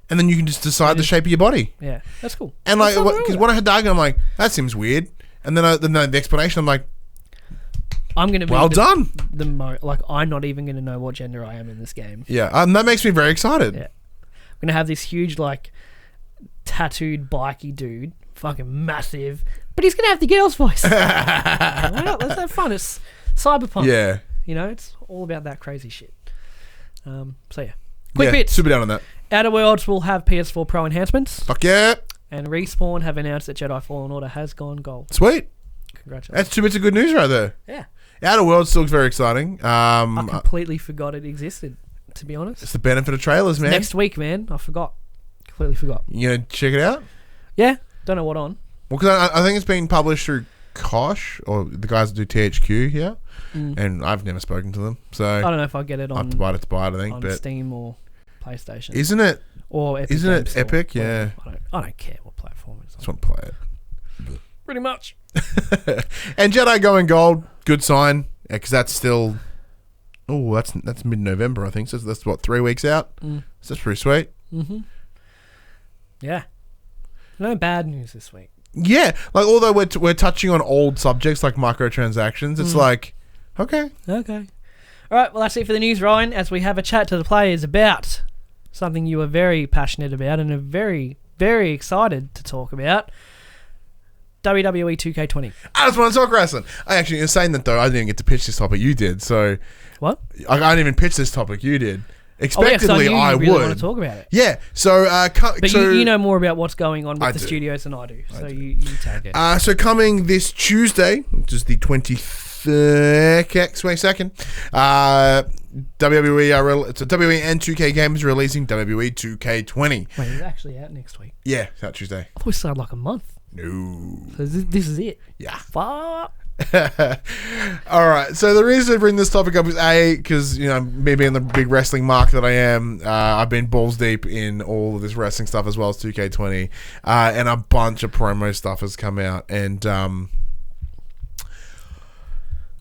And then you can just decide the shape of your body. Yeah, that's cool. And because when I had the argument, I'm like, that seems weird. And then the explanation, I'm like, I'm going to be Well done. I'm not even going to know what gender I am in this game. Yeah, and that makes me very excited. Yeah. I'm going to have this huge, tattooed, bikey dude, fucking massive, but he's going to have the girl's voice. Why not? Let's have fun. It's cyberpunk. Yeah. It's all about that crazy shit. So yeah. Quick bits. Super down on that. Outer Worlds will have PS4 Pro enhancements. Fuck yeah. And Respawn have announced that Jedi Fallen Order has gone gold. Sweet. Congratulations. That's 2 bits of good news right there. Yeah. Outer Worlds still looks very exciting. I completely forgot it existed, to be honest. It's the benefit of trailers, man. Next week, man. I forgot. Completely forgot. You gonna check it out? Yeah. Don't know what on. Well, because I think it's being published through Kosh, or the guys that do THQ here, and I've never spoken to them, so I don't know if I'll get it on, I have to buy it, I think, on but Steam or PlayStation. Isn't it? Or Epic Isn't Games it Store. Epic? Yeah. I don't care what platform it's I on. just want to play it. Pretty much. And Jedi going gold, good sign, because that's still. Oh, that's mid-November, I think. So that's what, 3 weeks out. So that's pretty sweet. Mm-hmm. Yeah. No bad news this week. Yeah, although we're touching on old subjects like microtransactions, it's okay. Okay. All right, well, that's it for the news, Ryan, as we have a chat to the players about something you are very passionate about and are very, very excited to talk about. WWE 2K20. I just want to talk wrestling. In saying that, though, I didn't get to pitch this topic. You did, so... What? I didn't even pitch this topic. You did. Expectedly, I would. really want to talk about it. Yeah, so... But you know more about what's going on with the studios than I do, so you take it. So coming this Tuesday, which is the 22nd, WWE and 2K Games releasing WWE 2K20. Wait, it's actually out next week. Yeah, it's out Tuesday. I thought it started like a month. No. So this is it. Yeah. Fuck. All right. So the reason I bring this topic up is because me being the big wrestling mark that I am, I've been balls deep in all of this wrestling stuff as well as 2K20, and a bunch of promo stuff has come out. And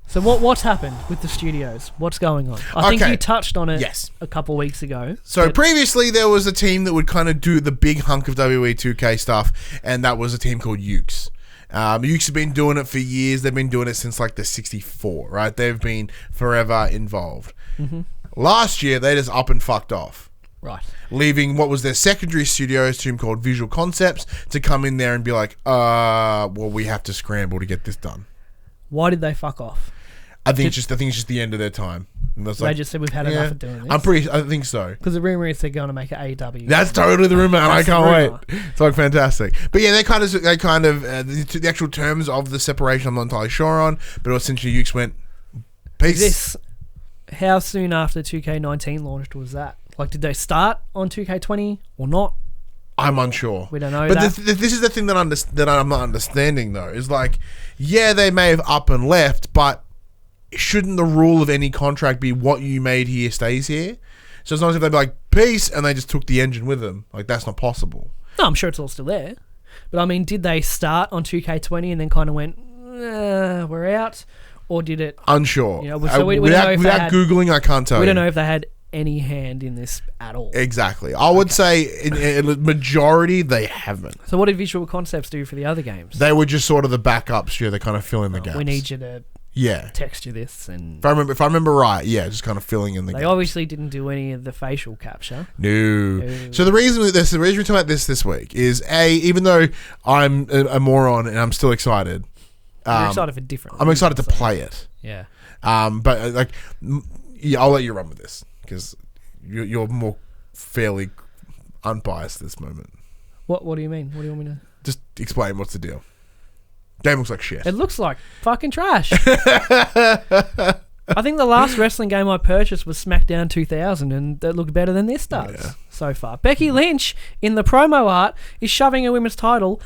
so what's happened with the studios? What's going on? I think you touched on it. Yes. A couple of weeks ago. So previously there was a team that would kind of do the big hunk of WWE 2K stuff, and that was a team called Yukes. Yukes have been doing it for years. They've been doing it since the 64, right? They've been forever involved. Mm-hmm. Last year, they just up and fucked off. Right. Leaving what was their secondary studios team called Visual Concepts to come in there and be like, well, we have to scramble to get this done. Why did they fuck off? I think it's just the end of their time. And they just said we've had enough of doing this. I think so. Because the rumor is they're going to make it AEW. That's totally the rumor, and I can't wait. It's fantastic. But yeah, the actual terms of the separation I'm not entirely sure on, but essentially Yukes went, peace. How soon after 2K19 launched was that? Did they start on 2K20 or not? I'm unsure. We don't know. But this is the thing that I'm not understanding though. Is they may have up and left, but shouldn't the rule of any contract be what you made here stays here? So it's not as if they'd be like, peace, and they just took the engine with them. That's not possible. No, I'm sure it's all still there. But did they start on 2K20 and then kind of went, we're out? Or did it... Unsure. Without Googling, I can't tell We you. don't know if they had any hand in this at all. Exactly. I would say in a majority, they haven't. So what did Visual Concepts do for the other games? They were just sort of the backups. Yeah, they kind of fill in the gaps. We need you to... text you this, and if I remember right, just kind of filling in the gaps. They obviously didn't do any of the facial capture. No. So the reason we're talking about this week is even though I'm a moron and I'm still excited. You're excited for different. I'm excited to play it. Yeah. But I'll let you run with this because you're more fairly unbiased at this moment. What do you mean? What do you want me to? Just explain what's the deal. Game looks like shit. It looks like fucking trash. I think the last wrestling game I purchased was SmackDown 2000, and that looked better than this does so far. Becky Lynch, in the promo art, is shoving a women's title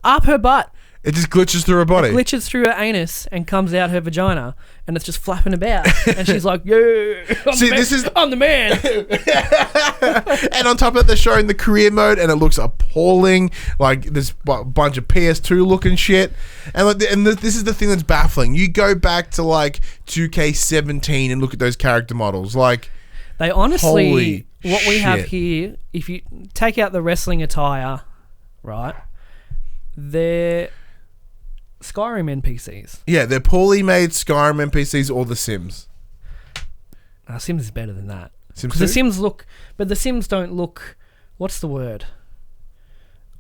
up her butt. It just glitches through her body. It glitches through her anus and comes out her vagina, and it's just flapping about. And she's like, "Yeah, I'm the man." And on top of that, they're showing the career mode, and it looks appalling. There's a bunch of PS2 looking shit, and this is the thing that's baffling. You go back to 2K17 and look at those character models. They honestly, what we have shit. here, if you take out the wrestling attire, right, they're Skyrim NPCs. Yeah, they're poorly made Skyrim NPCs or The Sims. Sims is better than that. Sims Because the 2? Sims look... But the Sims don't look... What's the word?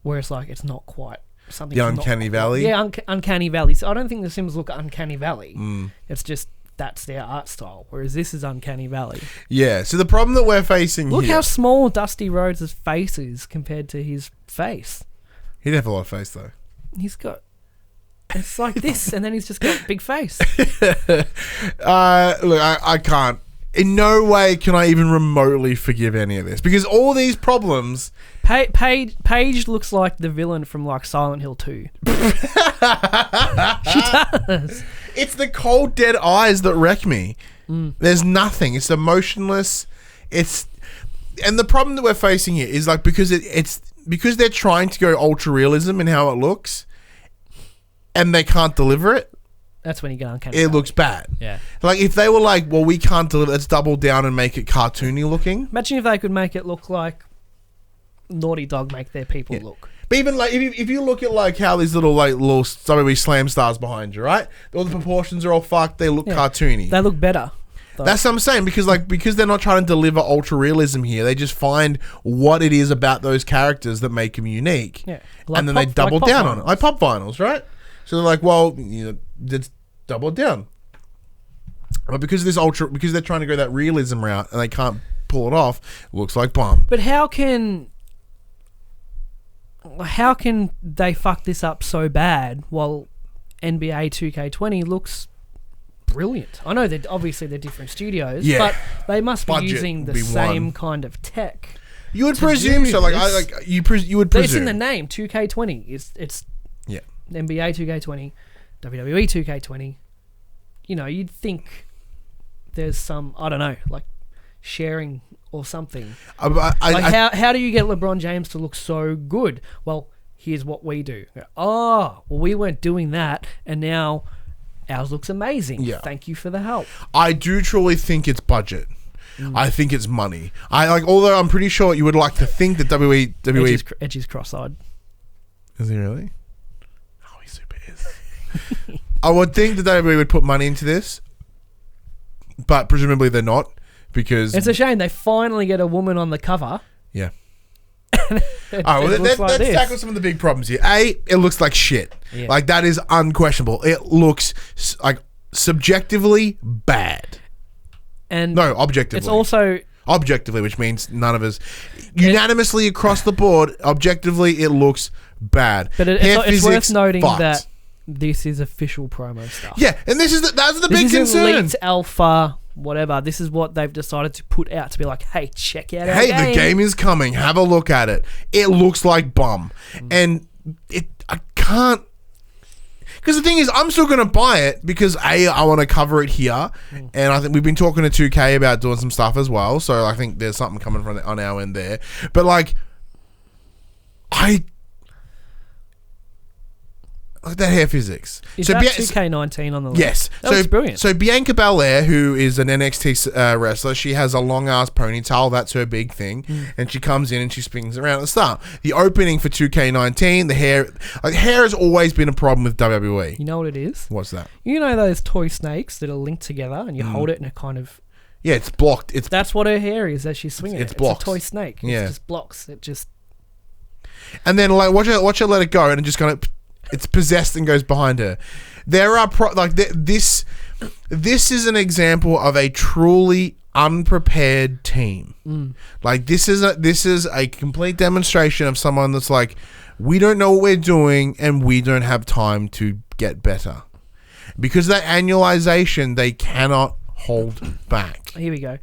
Where it's like, it's not quite something... The Uncanny Valley? Yeah, Uncanny Valley. So I don't think the Sims look Uncanny Valley. Mm. It's just... That's their art style. Whereas this is Uncanny Valley. Yeah, so the problem that we're facing Look here... how small Dusty Rhodes' face is compared to his face. He'd have a lot of face, though. He's got... It's like this, and then he's just got a big face. Look, I can't. In no way can I even remotely forgive any of this. Because all these problems... Paige looks like the villain from like Silent Hill 2. She does. It's the cold, dead eyes that wreck me. There's nothing. It's emotionless. And the problem that we're facing here is like because because they're trying to go ultra realism in how it looks, and they can't deliver it. That's when you get Uncanny It Valley. looks bad. Yeah. Like if they were like, well, we can't deliver. Let's double down and make it cartoony looking. Imagine if they could make it look like Naughty Dog make their people look. But even like if you look at like how these little WWE Slam stars behind you, right? All the proportions are all fucked. They look cartoony. They look better. Though. That's what I'm saying because they're not trying to deliver ultra realism here. They just find what it is about those characters that make them unique, Yeah. and then they double down on it, like pop vinyls, right? So they're like, well, let's double down. But because they're trying to go that realism route and they can't pull it off, it looks like bomb. But how can they fuck this up so bad while NBA 2K20 looks brilliant? I know that obviously they're different studios, but they must be Budget using the be same one. kind of tech. You would to presume do so. Like this. you would presume. It's in the name 2K20. It's NBA 2K20, WWE 2K20. You'd think there's some, I don't know, like sharing or something. How do you get LeBron James to look so good? Well, here's what we do. Oh, well, we weren't doing that, and now ours looks amazing. Yeah. Thank you for the help. I do truly think it's budget. I think it's money. Although I'm pretty sure you would like to think that WWE Edge is cross-eyed. Is he really? Oh, he super is. I would think that WWE would put money into this, but presumably they're not because It's a shame they finally get a woman on the cover. yeah. It Let's looks like this. tackle some of the big problems here. It looks like shit. Yeah. Like that is unquestionable. It looks like subjectively bad. And No, objectively. it's also objectively, which means none of us unanimously across the board. Objectively, it looks bad. But Hair it's physics, worth noting fucked. that this is official promo stuff. Yeah, and that's the This big isn't concern. leaked alpha, whatever. This is what they've decided to put out to be like, hey, check out our Hey, game. the game is coming. Have a look at it. It looks like bum, and I can't. Because the thing is, I'm still going to buy it because I want to cover it here, and I think we've been talking to 2K about doing some stuff as well. So I think there's something coming from on our end there. But like that hair physics. Is that 2K19 on the list? Yes. That looks brilliant. So Bianca Belair, who is an NXT wrestler, she has a long ass ponytail. That's her big thing. And she comes in and she spins around at the start. The opening for 2K19, the hair has always been a problem with WWE. You know what it is? What's that? You know those toy snakes that are linked together and you hold it and it kind of... Yeah, it's blocked. That's what her hair is as she's swinging It's it. blocks. It's a toy snake. Yeah. It just blocks. It just... And then like watch her let it go and it just kind of it's possessed and goes behind her. There are this is an example of a truly unprepared team. Like this is a complete demonstration of someone that's like, we don't know what we're doing and we don't have time to get better. Because of that annualization, they cannot hold back. Here we go.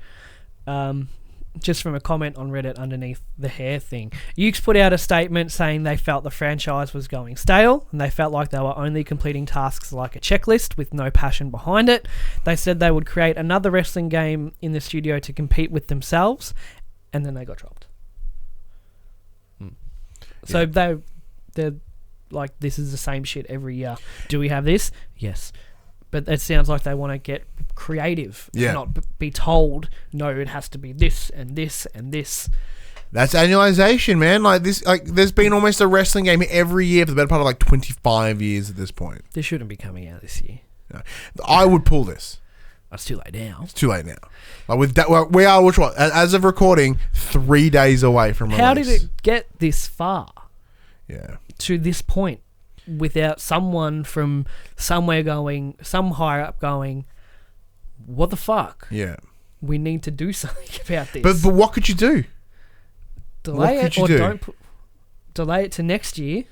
Just from a comment on Reddit underneath the hair thing. Yukes put out a statement saying they felt the franchise was going stale and they felt like they were only completing tasks like a checklist with no passion behind it. They said they would create another wrestling game in the studio to compete with themselves, and then they got dropped. So they're like, this is the same shit every year. Do we have this? Yes. But it sounds like they want to get creative and not be told, no, it has to be this and this and this. That's annualization, man. Like this, like there's been almost a wrestling game every year for the better part of like 25 years at this point. This shouldn't be coming out this year. No. I would pull this. It's too late now. It's too late now. Like with that, we are which one? As of recording, 3 days away from release. How did it get this far? Yeah. To this point, without someone from somewhere going, some higher up going, what the fuck? Yeah. We need to do something about this. But what could you do? Delay what it could you or do? don't delay it to next year.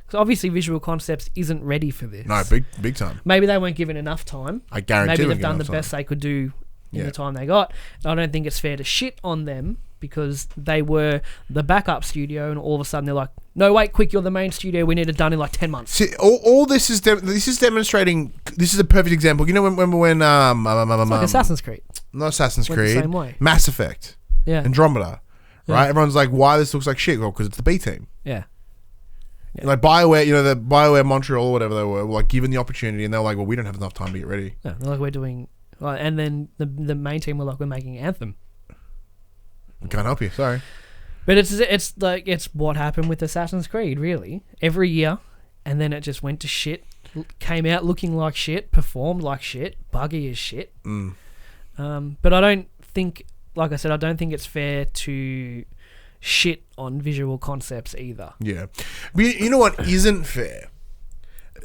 Because obviously Visual Concepts isn't ready for this. No, big time. Maybe they weren't given enough time. I guarantee Maybe they they've done the enough best time. they could do in Yeah. the time they got. I don't think it's fair to shit on them because they were the backup studio and all of a sudden they're like, no, wait, quick, you're the main studio. We need it done in like 10 months. See, all this is this is demonstrating. This is a perfect example. You know when It's like Assassin's Creed. not Assassin's Went the Creed, same way. Mass Effect, Yeah. Andromeda, Yeah. right? Everyone's like, why this looks like shit? Well, because it's the B team. Yeah. Yeah. Like BioWare, you know, the BioWare Montreal or whatever they were like given the opportunity, and they're like, well, we don't have enough time to get ready. Yeah, they're like, we're doing... and then the main team were like, we're making Anthem. Can't help you. Sorry. But it's like, it's what happened with Assassin's Creed, really. Every year, and then it just went to shit, came out looking like shit, performed like shit, buggy as shit. But I don't think, like I said, I don't think it's fair to shit on Visual Concepts either. Yeah. But you know what isn't fair?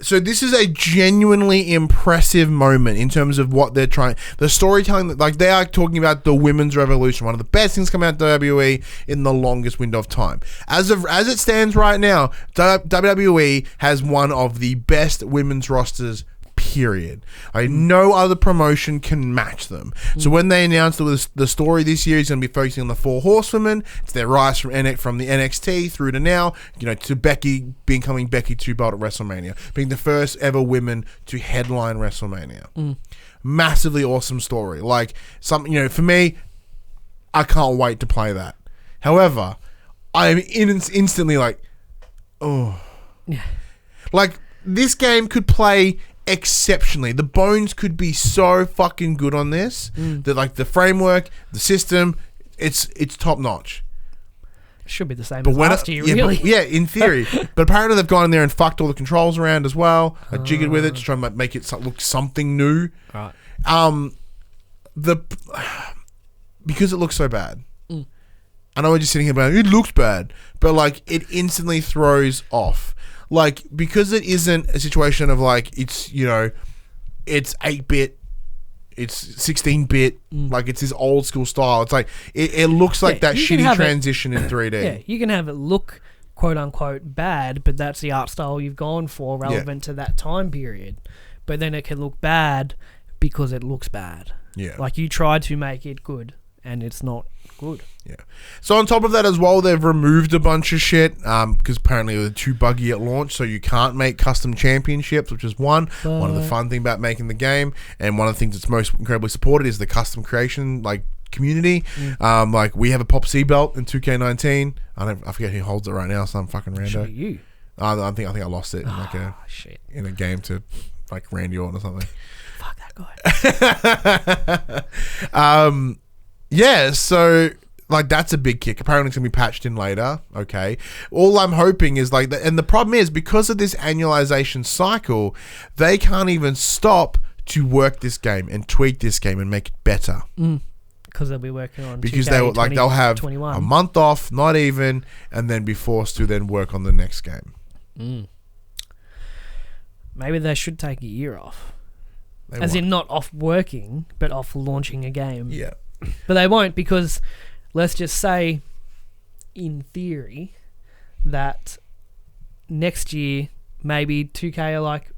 So this is a genuinely impressive moment in terms of what they're trying. The storytelling, like they are talking about the women's revolution, one of the best things coming out of WWE in the longest window of time. As it stands right now, WWE has one of the best women's rosters. Period. No other promotion can match them. So when they announced that the story this year is going to be focusing on the 4 horsewomen, it's their rise from the NXT through to now, you know, to Becky becoming Becky 2-belt at WrestleMania, being the first ever women to headline WrestleMania. Massively awesome story. Like something, you know, for me, I can't wait to play that. However, I am instantly like, oh, Yeah. like this game could play exceptionally. The bones could be so fucking good on this that like the framework, the system, it's top notch. Should be the same But as when last year, really. in theory. But apparently they've gone in there and fucked all the controls around as well. Like jiggered with it to try and make it look something new. Right. Because it looks so bad. I know we're just sitting here going, it looks bad, but like it instantly throws off. Like, because it isn't a situation of like, it's, you know, it's 8-bit, it's 16-bit, like it's this old school style. It's like, it looks like that shitty transition in 3D. Yeah, you can have it look quote unquote bad, but that's the art style you've gone for relevant to that time period. But then it can look bad because it looks bad. Yeah. Like you tried to make it good and it's not good. Yeah. So on top of that as well, they've removed a bunch of shit because apparently they're too buggy at launch, so you can't make custom championships, which is one of the fun thing about making the game, and one of the things that's most incredibly supported is the custom creation like community. Like we have a PopC belt in 2K19. I forget who holds it right now. Some fucking rando. Should be you. I think I lost it in like Shit. in a game to like Randy Orton or something. Fuck that guy. Yeah, so like that's a big kick. Apparently it's gonna be patched in later. Okay. All I'm hoping is like and the problem is because of this annualization cycle, they can't even stop to work this game and tweak this game and make it better. Because they'll be working on Because 2K they'll have 21. a month off, not even, and then be forced to then work on the next game. Maybe they should take a year off. They As won't. in not off working, but off launching a game. Yeah. But they won't because let's just say, in theory, that next year maybe 2K are like,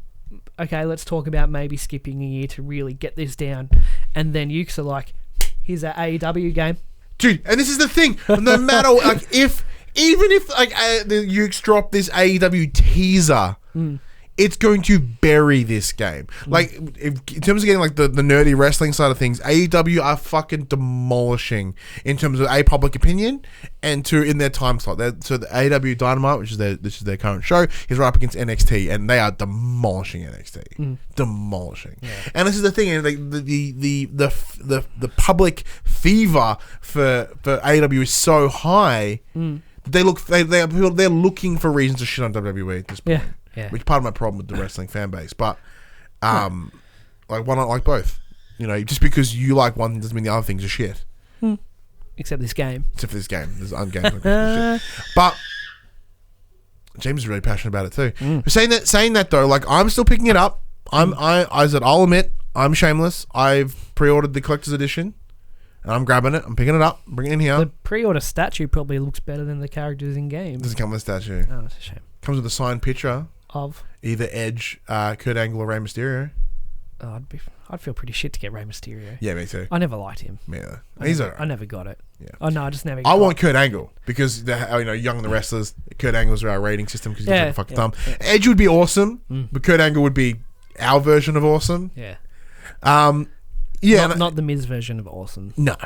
okay, let's talk about maybe skipping a year to really get this down. And then Yukes are like, here's our AEW game. Dude, and this is the thing. No matter like even if like the Yukes drop this AEW teaser, it's going to bury this game. Like, in terms of getting like the nerdy wrestling side of things, AEW are fucking demolishing in terms of public opinion and in their time slot. So the AEW Dynamite, which is their current show, is right up against NXT, and they are demolishing NXT, demolishing. Yeah. And this is the thing, and like the public fever for AEW is so high. They're looking for reasons to shit on WWE at this point. Yeah. Which part of my problem with the wrestling fan base, but like why not like both? You know, just because you like one doesn't mean the other things are shit. Except this game. Except for this game, there's games like shit. But James is really passionate about it too. But saying that though, like I'm still picking it up. I said I'll admit I'm shameless. I've pre-ordered the collector's edition. And I'm grabbing it. I'm picking it up. Bringing it in here. The pre-order statue probably looks better than the characters in game. Doesn't come with a statue. Oh, that's a shame. Comes with a signed picture of either Edge, Kurt Angle, or Rey Mysterio. Oh, I'd feel pretty shit to get Rey Mysterio. Yeah, me too. I never liked him. Yeah, I never got it. Yeah. Oh no, I just never. I want Kurt Angle because young the wrestlers. Kurt Angle's our rating system because he's like a fucking thumb. Yeah. Edge would be awesome, but Kurt Angle would be our version of awesome. Yeah. Not the Miz version of awesome. No.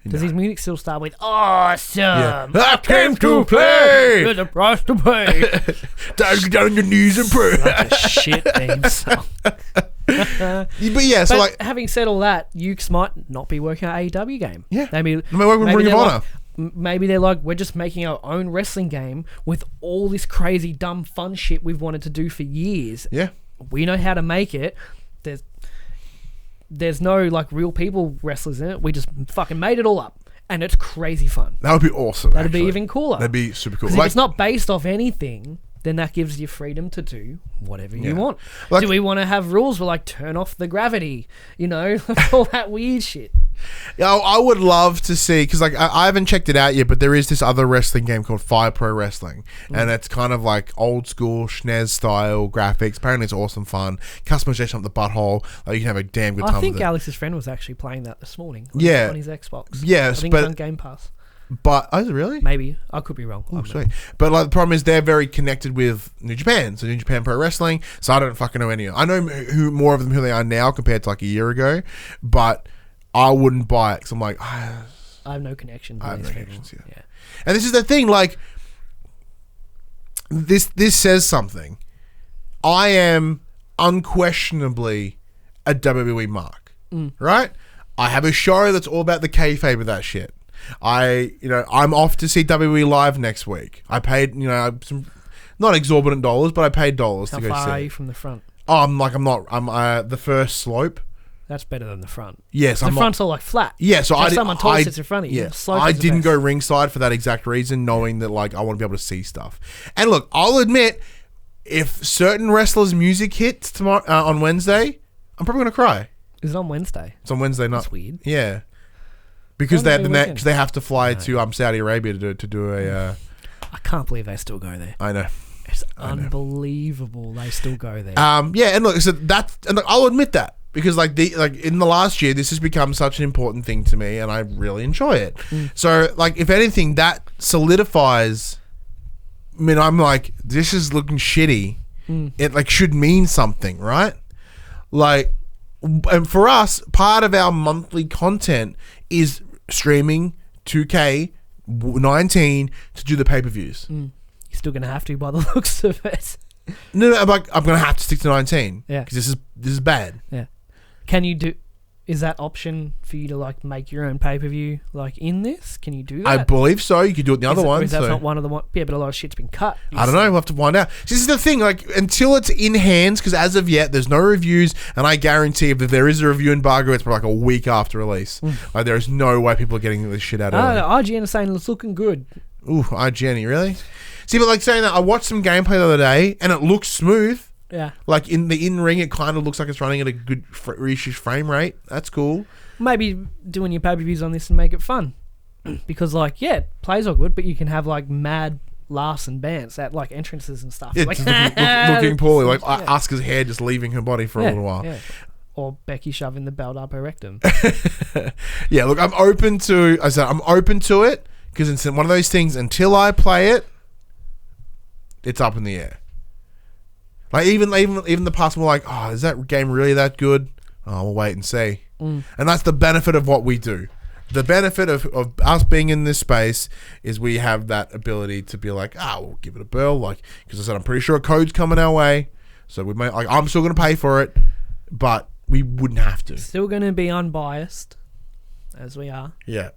Does his music still start with awesome? Yeah. I came to play. There's a price to pay. Don't get on your knees and pray. Such a shit theme song. But yeah, so like having said all that, Yukes might not be working on an AEW game. Yeah, maybe Ring of Honor. Maybe they're like, we're just making our own wrestling game with all this crazy dumb fun shit we've wanted to do for years. Yeah, we know how to make it. There's no like real people wrestlers in it. We just fucking made it all up, and it's crazy fun. That would be awesome. That'd be even cooler. That'd be super cool. If it's not based off anything, then that gives you freedom to do whatever you want. Do we want to have rules where like turn off the gravity? You know, all that weird shit. Yeah, I would love to see because like I haven't checked it out yet, but there is this other wrestling game called Fire Pro Wrestling, and it's kind of like old school SNES style graphics. Apparently, it's awesome fun. Customization up the butthole. Like you can have a damn good time. I think with it. Alex's friend was actually playing that this morning. On his Xbox. Yes, I think it's on Game Pass. But is it really? Maybe I could be wrong. Oh, sweet. But like the problem is they're very connected with New Japan, so New Japan Pro Wrestling. So I don't fucking know any. I know who they are now compared to like a year ago, but I wouldn't buy it because I'm like I have no connection. I have no connections. Yeah. And this is the thing. Like this says something. I am unquestionably a WWE mark, right? I have a show that's all about the kayfabe of that shit. I'm off to see WWE live next week. I paid, some not exorbitant dollars, but I paid dollars to go see. How far are you from the front? Oh, I'm the first slope. That's better than the front. Yes, the front's all like flat. Yeah, so someone tall sits in front of you. Yeah, I didn't go ringside for that exact reason, knowing that like I want to be able to see stuff. And look, I'll admit, if certain wrestlers' music hits tomorrow on Wednesday, I'm probably gonna cry. Is it on Wednesday? It's on Wednesday night. That's weird. Yeah. Because they have to fly to Saudi Arabia to do a. I can't believe they still go there. I know. It's unbelievable. They still go there. Yeah, and look, so I'll admit that because in the last year, this has become such an important thing to me, and I really enjoy it. So like, if anything, that solidifies. I mean, I'm like, this is looking shitty. It like should mean something, right? Like, and for us, part of our monthly content is streaming 2K19 to do the pay-per-views. You're still going to have to by the looks of it. No, I'm going to have to stick to 19. Yeah. Because this is bad. Yeah. Is that option for you to like make your own pay-per-view like in this? Can you do that? I believe so. You could do it in the other one. Is that not one of the one? Yeah, but a lot of shit's been cut. I don't know. We'll have to find out. This is the thing. Like, until it's in hands, because as of yet, there's no reviews, and I guarantee if there is a review embargo, it's probably like a week after release. Like, there is no way people are getting this shit out of it. IGN is saying it's looking good. Ooh, IGN, really? See, but like saying that, I watched some gameplay the other day, and it looks smooth. Yeah. Like in the in-ring, it kind of looks like it's running at a good frame rate. That's cool. Maybe doing your pay-per-views on this and make it fun. Because like, yeah, it plays all good, but you can have like mad laughs and bands at like entrances and stuff. Yeah, like, looking poorly. Like Asuka's hair just leaving her body for a little while. Yeah. Or Becky shoving the belt up her rectum. Yeah, look, I'm open to it because it's one of those things until I play it, it's up in the air. Like even the past, we're like, oh, is that game really that good? Oh, we'll wait and see. And that's the benefit of what we do. The benefit of us being in this space is we have that ability to be like, we'll give it a burl. Like, because I said, I'm pretty sure a code's coming our way. So we may, like, I'm still going to pay for it, but we wouldn't have to. Still going to be unbiased, as we are. Yeah.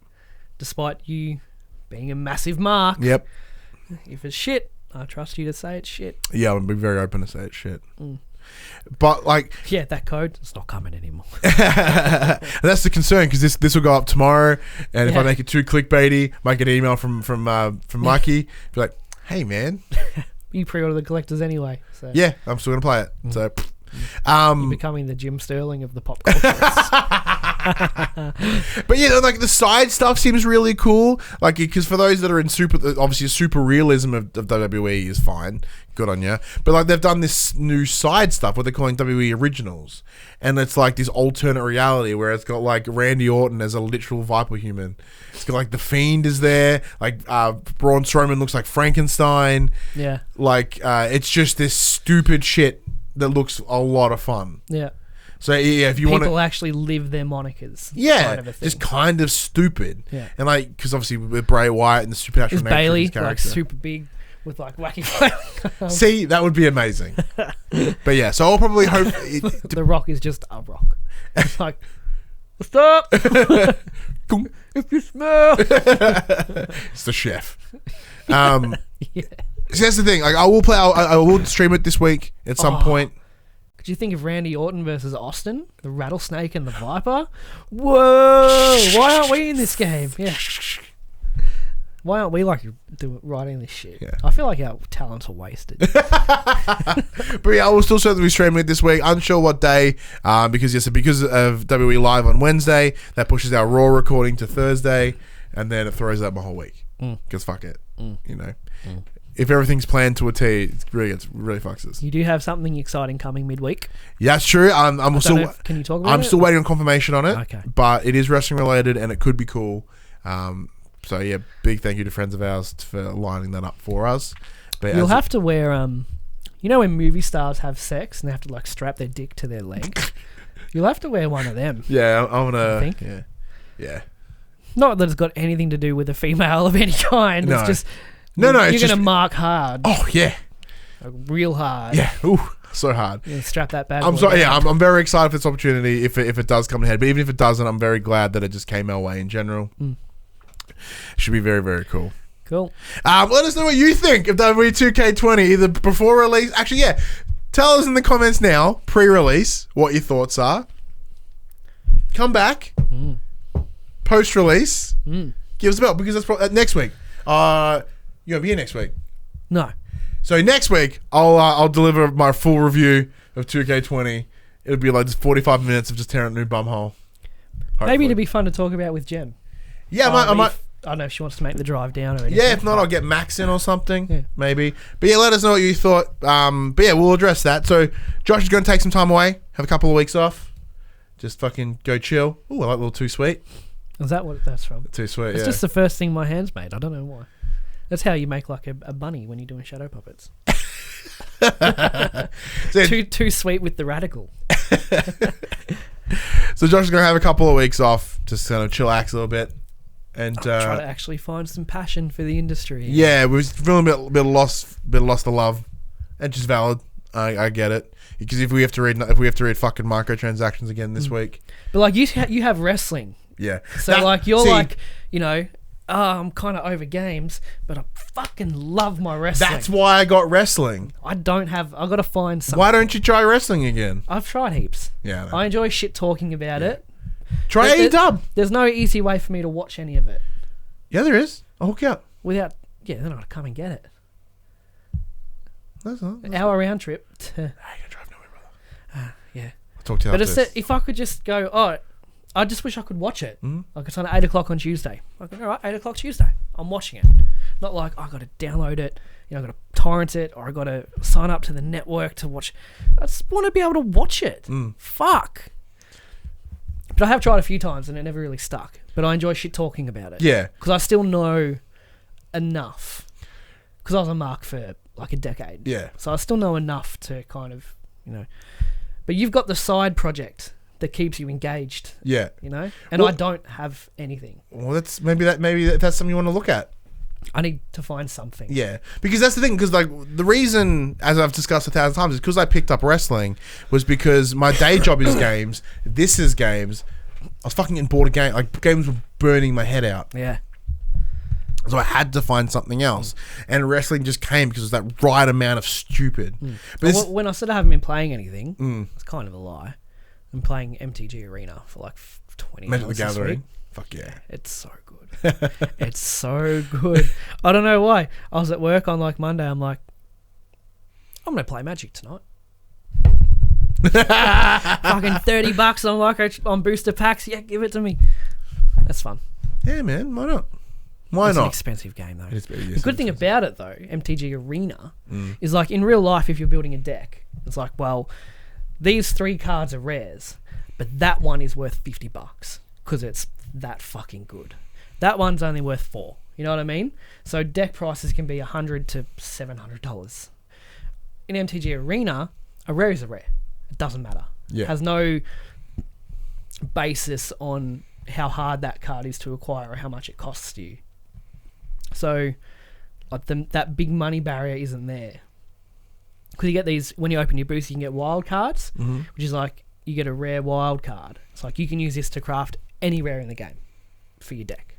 Despite you being a massive mark. Yep. If it's shit, I trust you to say it's shit. Yeah, I'm being very open to say it's shit. But like, yeah, that code, it's not coming anymore. And that's the concern, because this will go up tomorrow, and if I make it too clickbaity, might get an email from Mikey, be like, hey man, you pre-order the collectors anyway. So yeah, I'm still gonna play it. So you're becoming the Jim Sterling of the PopCulturists. But yeah, like the side stuff seems really cool. Like, because for those that are in obviously super realism of WWE is fine, good on you. But like they've done this new side stuff, what they're calling WWE Originals, and it's like this alternate reality where it's got like Randy Orton as a literal Viper human. It's got like the Fiend is there, like Braun Strowman looks like Frankenstein. Yeah, like it's just this stupid shit that looks a lot of fun. Yeah. So yeah, if you want to, people actually live their monikers. Yeah, kind of a thing. just kind of stupid. Yeah, and like, because obviously with Bray Wyatt and the supernatural nature Bailey, of his character, like super big with like wacky flowers. See, that would be amazing. But yeah, so I'll probably hope the Rock is just a rock. It's like, what's up? If you smell, it's the chef. yeah. So that's the thing. Like, I will play. I will stream it this week at some point. Could you think of Randy Orton versus Austin, the rattlesnake and the viper? Whoa! Why aren't we in this game? Yeah. Why aren't we writing this shit? Yeah. I feel like our talents are wasted. But yeah, I will still certainly be streaming it this week. Unsure what day, because of WWE Live on Wednesday, that pushes our Raw recording to Thursday, and then it throws out my whole week. Because fuck it, you know. If everything's planned to a T, it really fucks us. You do have something exciting coming midweek. Yeah, that's true. Can you talk about it? I'm still waiting on confirmation on it. Okay. But it is wrestling related, and it could be cool. So yeah, big thank you to friends of ours for lining that up for us. But you'll have to wear you know when movie stars have sex and they have to like strap their dick to their leg. You'll have to wear one of them. Yeah, I'm gonna. I think. Yeah. Not that it's got anything to do with a female of any kind. No. It's just. No, you're it's going to just, mark hard. Oh, yeah. Like, real hard. Yeah. Ooh, so hard. Yeah, strap that bad. I'm sorry. Yeah, I'm very excited for this opportunity if it does come ahead. But even if it doesn't, I'm very glad that it just came our way in general. Should be very, very cool. Cool. Let us know what you think of WWE 2K20, either before release. Actually, yeah. Tell us in the comments now, pre-release, what your thoughts are. Come back. Post-release. Give us a bell, because that's next week. You'll be here next week. No. So next week, I'll deliver my full review of 2K20. It'll be like just 45 minutes of just tearing a new bumhole. Maybe it'd be fun to talk about with Jem. Yeah, I might. I don't know if she wants to make the drive down or anything. Yeah, if not, I'll get Max in or something. Yeah. Maybe. But yeah, let us know what you thought. But yeah, we'll address that. So Josh is going to take some time away, have a couple of weeks off. Just fucking go chill. Ooh, I like a little Too Sweet. Is that what that's from? Too Sweet, It's just the first thing my hands made. I don't know why. That's how you make like a bunny when you're doing shadow puppets. So, too sweet with the radical. So Josh is going to have a couple of weeks off, just kind of chillax a little bit. And try to actually find some passion for the industry. Yeah, we're feeling a bit lost to love. And just valid. I get it. Because if we have to read fucking microtransactions again this week. But like you have wrestling. Yeah. So you know, I'm kind of over games, but I fucking love my wrestling. That's why I got wrestling. I've got to find something. Why don't you try wrestling again? I've tried heaps. Yeah. I enjoy shit talking about it. Try AEW. There's no easy way for me to watch any of it. Yeah, there is. I'll hook you up. Then I gotta come and get it. That's not. Hour round trip. I ain't gonna drive nowhere, brother. Yeah. I'll talk to you after this. If I could just go, I just wish I could watch it. Like it's on 8 o'clock on Tuesday. Like, all right, 8 o'clock Tuesday. I'm watching it. Not like I got to download it, I got to torrent it, or I got to sign up to the network to watch. I just want to be able to watch it. Fuck. But I have tried a few times and it never really stuck. But I enjoy shit talking about it. Yeah. Because I still know enough. Because I was a mark for like a decade. Yeah. So I still know enough to kind of, but you've got the side project that keeps you engaged. Yeah. And Well- I don't have anything. Well, that's maybe that's something you want to look at. I need to find something. Yeah, because that's the thing. Because like the reason, as I've discussed 1,000 times, is because I picked up wrestling was because my day job is games. This is games. I was fucking getting bored of games. Like games were burning my head out. Yeah. So I had to find something else, and wrestling just came because it was that right amount of stupid. But it's, When I said I haven't been playing anything, it's kind of a lie. I'm playing MTG Arena for like 20 Magic the hours this Gathering. week. Fuck yeah. It's so good. It's so good. I don't know why. I was at work on like Monday. I'm like, I'm going to play Magic tonight. Fucking $30 on booster packs. Yeah, give it to me. That's fun. Yeah, man. Why not? Why It's an not? expensive game though. It is The good thing about it though, MTG Arena, is like in real life if you're building a deck, it's like, well, these 3 cards are rares, but that one is worth $50 because it's that fucking good. That one's only worth 4. You know what I mean? So deck prices can be $100 to $700. In MTG Arena, a rare is a rare. It doesn't matter. Yeah. It has no basis on how hard that card is to acquire or how much it costs you. So, like that big money barrier isn't there. Because you get these, when you open your boost, you can get wild cards, which is like, you get a rare wild card. It's like, you can use this to craft any rare in the game for your deck.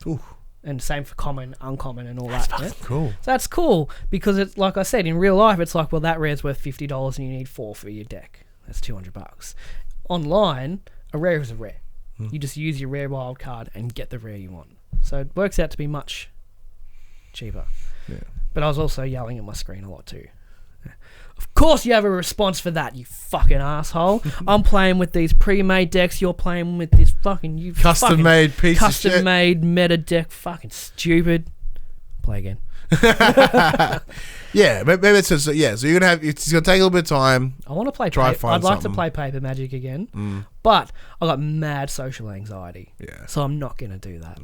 Ooh. And same for common, uncommon, and all that. Yeah? Cool. So that's cool, because it's, like I said, in real life, it's like, well, that rare's worth $50 and you need 4 for your deck. That's $200. Online, a rare is a rare. You just use your rare wild card and get the rare you want. So it works out to be much cheaper. Yeah. But I was also yelling at my screen a lot too. Of course you have a response for that, you fucking asshole. I'm playing with these pre-made decks. You're playing with this fucking Custom-made piece of shit. custom-made meta deck. Fucking stupid. Play again. Yeah, maybe it's just, so you're gonna have, it's gonna take a little bit of time. I want to play. Try I'd find like to something. play Paper Magic again, but I got mad social anxiety. Yeah. So I'm not gonna do that.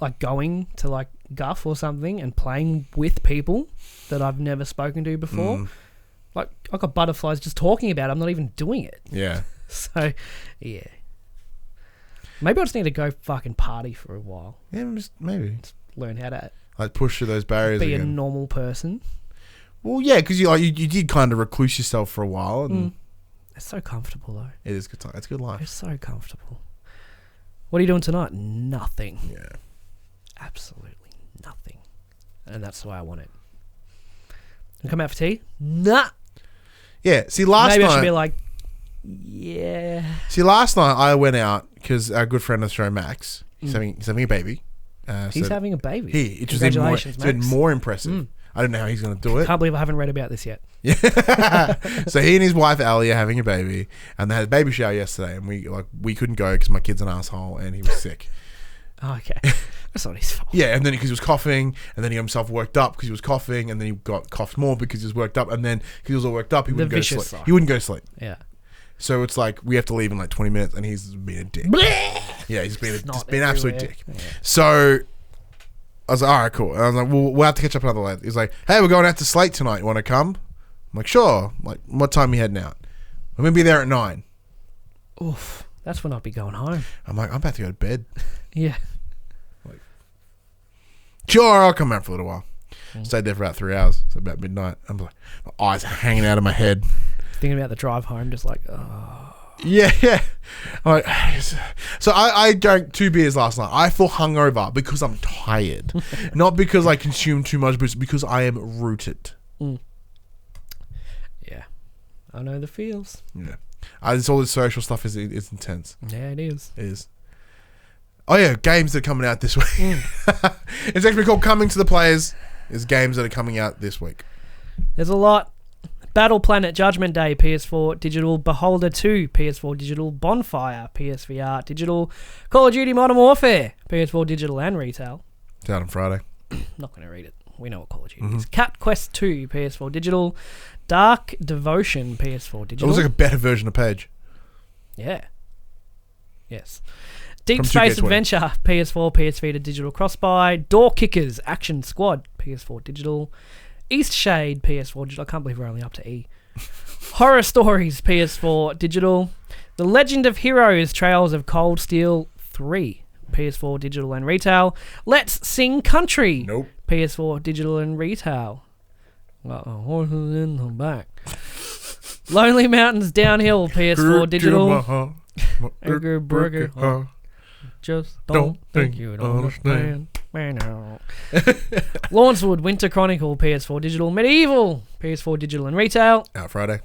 Like going to like Guff or something and playing with people that I've never spoken to before. Like I got butterflies just talking about it. I'm not even doing it. Yeah. So yeah. Maybe I just need to go fucking party for a while. Yeah, maybe Learn how to like push through those barriers be a again. normal person. Well, yeah, because you did kind of recluse yourself for a while, and It's so comfortable though. it is good time. It's good life. It's so comfortable. What are you doing tonight? Nothing. Yeah. Absolutely nothing. And that's the way I want it. And come out for tea? Nah. Yeah. See, last Maybe night. I should be like, yeah. See, last night I went out because our good friend of the show, Max, he's having a baby. He's having a baby. It was even more, Congratulations, it's been Max. more impressive. I don't know how he's going to do it. Can't believe I haven't read about this yet. So he and his wife Ali are having a baby, and they had a baby shower yesterday, and we couldn't go because my kid's an asshole and he was sick. Oh, okay. That's not his fault. Yeah, and then because he was coughing, and then he got himself worked up because he was coughing, and then he got coughed more because he was worked up, and then because he was all worked up, he wouldn't go to sleep. cycle. He wouldn't go to sleep. Yeah. So it's like we have to leave in like 20 minutes, and he's been a dick. Yeah, he's been Snot an absolute everywhere. dick. Yeah. So I was like, all right, cool. And I was like, well, we'll have to catch up another way. He's like, hey, we're going out to Slate tonight. You want to come? I'm like, sure. I'm like, what time are you heading out? I'm going to be there at 9. Oof. That's when I'll be going home. I'm like, I'm about to go to bed. Yeah. Sure, I'll come out for a little while. Stayed there for about 3 hours. So about midnight. I'm like, my eyes are hanging out of my head. Thinking about the drive home, just like, oh. Yeah. I'm like, so I drank 2 beers last night. I feel hungover because I'm tired. Not because I consumed too much booze, because I am rooted. Yeah. I know the feels. Yeah. It's all this social stuff is intense. Yeah, it is. It is. Oh yeah, games that are coming out this week. It's actually called Coming to the Players. There's games that are coming out this week. There's a lot. Battle Planet Judgment Day, PS4 Digital. Beholder 2, PS4 Digital. Bonfire, PSVR Digital. Call of Duty Modern Warfare, PS4 Digital and Retail. It's out on Friday. Not going to read it. We know what Call of Duty is. Cat Quest 2, PS4 Digital. Dark Devotion, PS4 It Digital. looks like a better version of Page. Yeah. Yes. Deep From Space 2K20. Adventure, PS4, PS Vita digital cross-buy. Door Kickers, Action Squad, PS4 digital. East Shade, PS4 digital. I can't believe we're only up to E. Horror Stories, PS4 digital. The Legend of Heroes, Trails of Cold Steel 3, PS4 digital and retail. Let's Sing Country, Nope. PS4 digital and retail. Horses in the back. Lonely Mountains Downhill, PS4 digital. Egger Burger. Just don't think you'd understand. Lawnswood Winter Chronicle, PS4 digital. Medieval, PS4 digital and retail. Out Friday.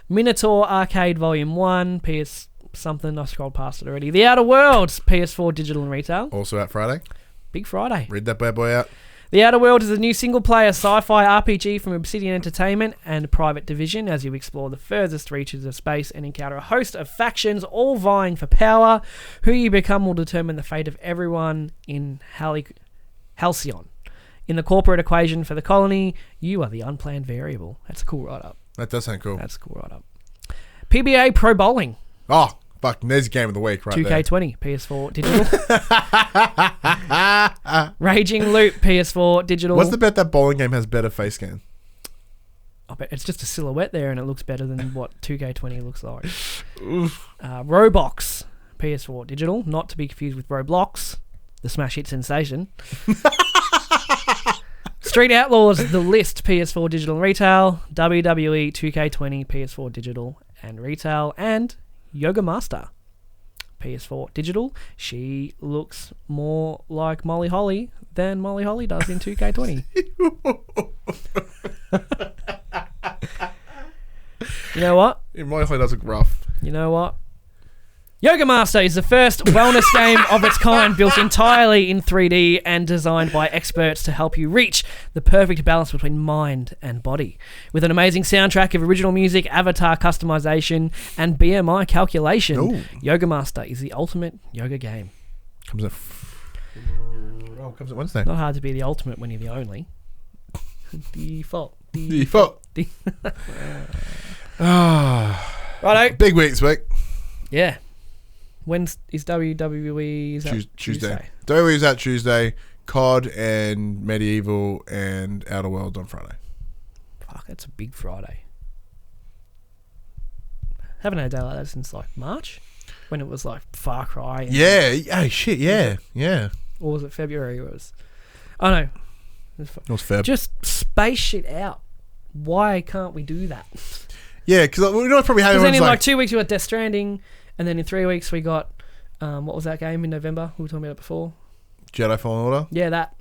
Minotaur Arcade Volume 1, PS something. I scrolled past it already. The Outer Worlds, PS4 digital and retail. Also out Friday. Big Friday. Read that bad boy out. The Outer Worlds is a new single-player sci-fi RPG from Obsidian Entertainment and Private Division as you explore the furthest reaches of space and encounter a host of factions all vying for power. Who you become will determine the fate of everyone in Halcyon. In the corporate equation for the colony, you are the unplanned variable. That's a cool write-up. That does sound cool. That's a cool write-up. PBA Pro Bowling. Oh, fuck. There's game of the week right 2K20, PS4 digital. Raging Loop, PS4 digital. What's the bet that bowling game has better face scan? I bet it's just a silhouette there and it looks better than what 2K20 looks like. Roblox, PS4 digital. Not to be confused with Roblox, the smash hit sensation. Street Outlaws, The List, PS4 digital and retail. WWE 2K20, PS4 digital and retail. And Yoga Master, PS4 digital. She looks more like Molly Holly than Molly Holly does in 2K20. You know what? Molly Holly does look rough. You know what? Yoga Master is the first wellness game of its kind, built entirely in 3D and designed by experts to help you reach the perfect balance between mind and body. With an amazing soundtrack of original music, avatar customization, and BMI calculation, Ooh. Yoga Master is the ultimate yoga game. Comes at Wednesday. Not hard to be the ultimate when you're the only. Default. Righto. Big week this week. Yeah. When is WWE? Is that Tuesday. WWE is out Tuesday. COD and Medieval and Outer Worlds on Friday. Fuck, that's a big Friday. Haven't had a day like that since like March, when it was like Far Cry. Yeah. Oh shit. Yeah. Yeah. Or was it February? It was. I know. It was Feb. Just space shit out. Why can't we do that? Yeah, because we know it's probably how Because then everyone's in like 2 weeks we got Death Stranding, and then in 3 weeks we got what was that game in November? We were talking about it before. Jedi Fallen Order. Yeah, that.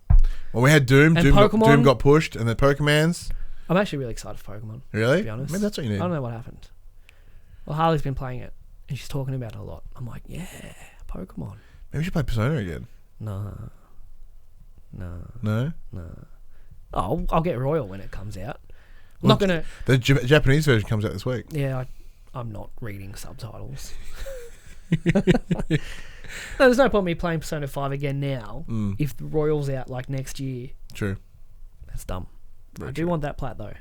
Well, we had Doom. And Doom got pushed, and then Pokemon's. I'm actually really excited for Pokemon. Really? To be honest, Maybe that's what you need. I don't know what happened. Well, Harley's been playing it, and she's talking about it a lot. I'm like, yeah, Pokemon. Maybe we should play Persona again. No. No. Oh, I'll get Royal when it comes out. I'm not gonna. The Japanese version comes out this week. Yeah, I'm not reading subtitles. No, there's no point me playing Persona 5 again now if the Royal's out like next year. True. That's dumb. Very I do true. want that plat though.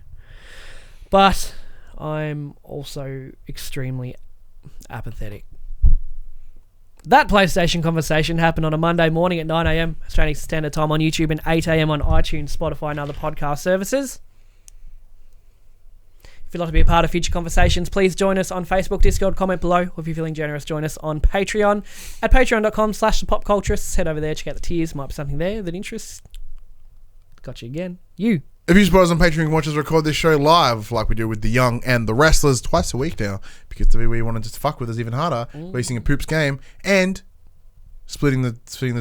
But I'm also extremely apathetic. That PlayStation conversation happened on a Monday morning at 9 a.m. Australian Standard Time on YouTube and 8 a.m. on iTunes, Spotify and other podcast services. If you'd like to be a part of future conversations, please join us on Facebook, Discord, comment below. Or if you're feeling generous, join us on Patreon at patreon.com/thepopculturists. Head over there, check out the tiers. Might be something there that interests. Got you again. You. If you support us on Patreon, you can watch us record this show live like we do with the Young and the Wrestlers twice a week now, because WWE wanted to fuck with us even harder, releasing a poops game and splitting the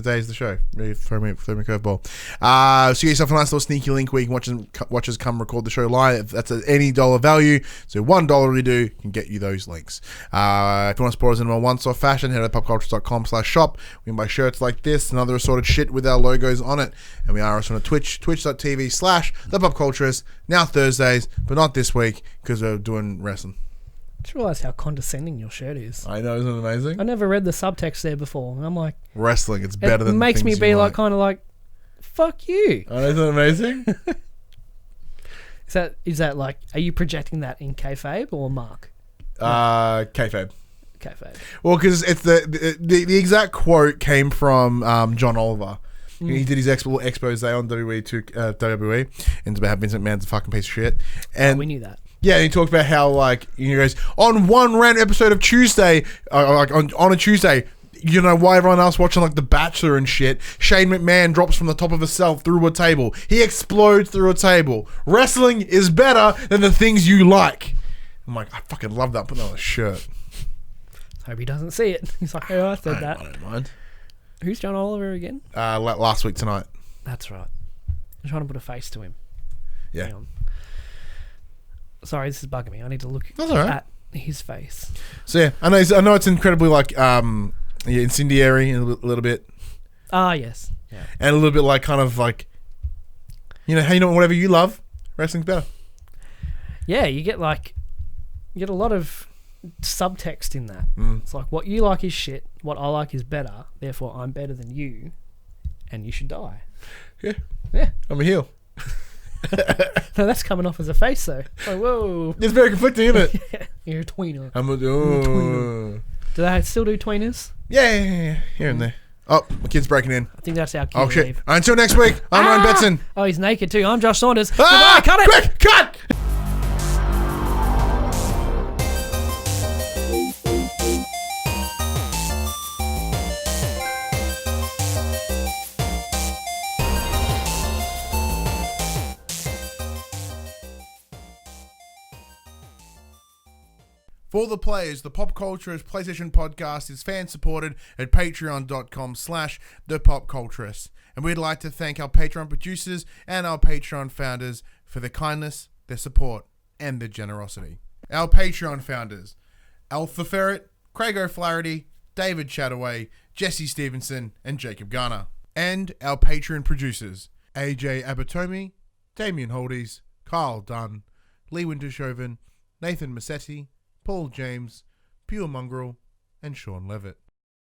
days of the show. Really throw me a curveball. So you get yourself a nice little sneaky link where you can watch us come record the show live. That's at any dollar value. So $1 we do can get you those links. If you want to support us in a more one-stop fashion, head to popculturists.com/shop. We can buy shirts like this and other assorted shit with our logos on it. And we are also on Twitch, twitch.tv/thepopculturists. Now Thursdays, but not this week because we're doing wrestling. I just realised how condescending your shirt is. I know, isn't it amazing? I never read the subtext there before, and I'm like, Wrestling, it's better than it makes the me things be you like kind of like, fuck you. Oh, isn't it amazing? Is that like, are you projecting that in kayfabe or Mark? Kayfabe. kayfabe. Well, because it's the exact quote came from John Oliver. He did his little expose on WWE and about how Vincent McMahon's a fucking piece of shit. And we knew that. Yeah, he talked about how, like, he goes, on one random episode of Tuesday, like on a Tuesday, you know, why everyone else watching, like, The Bachelor and shit, Shane McMahon drops from the top of a cell through a table. He explodes through a table. Wrestling is better than the things you like. I'm like, I fucking love that. Put that on a shirt. Hope he doesn't see it. He's like, oh, I said that. I don't mind. Who's John Oliver again? Last week tonight. That's right. I'm trying to put a face to him. Yeah. Hang on. Sorry, this is bugging me. I need to look right. at his face. So yeah, I know it's incredibly like incendiary a little bit. Ah, yes. Yeah. And a little bit like kind of like, you know, whatever you love, wrestling's better. Yeah, you get a lot of subtext in that. It's like, what you like is shit, what I like is better, therefore I'm better than you, and you should die. Yeah. Yeah. I'm a heel. No, that's coming off as a face though. Like, whoa. It's very conflicting, isn't it? You're a tweener. I'm a tweener. Do they still do tweeners? Yeah. Here and there. Oh, my kid's breaking in. I think that's our kid. Oh shit. Leave. Until next week, I'm Ryan Betson. Oh, he's naked too. I'm Josh Saunders. Goodbye, cut it! Quick, cut! For the players, the PopCulturists PlayStation podcast is fan-supported at patreon.com/thepopculturists. And we'd like to thank our Patreon producers and our Patreon founders for their kindness, their support, and their generosity. Our Patreon founders: Alpha Ferret, Craig O'Flaherty, David Chataway, Jesse Stevenson, and Jacob Garner. And our Patreon producers: AJ Abatomi, Damien Holdies, Kyle Dunn, Lee Wintershoven, Nathan Massetti, Paul James, Pure Mongrel, and Sean Levitt.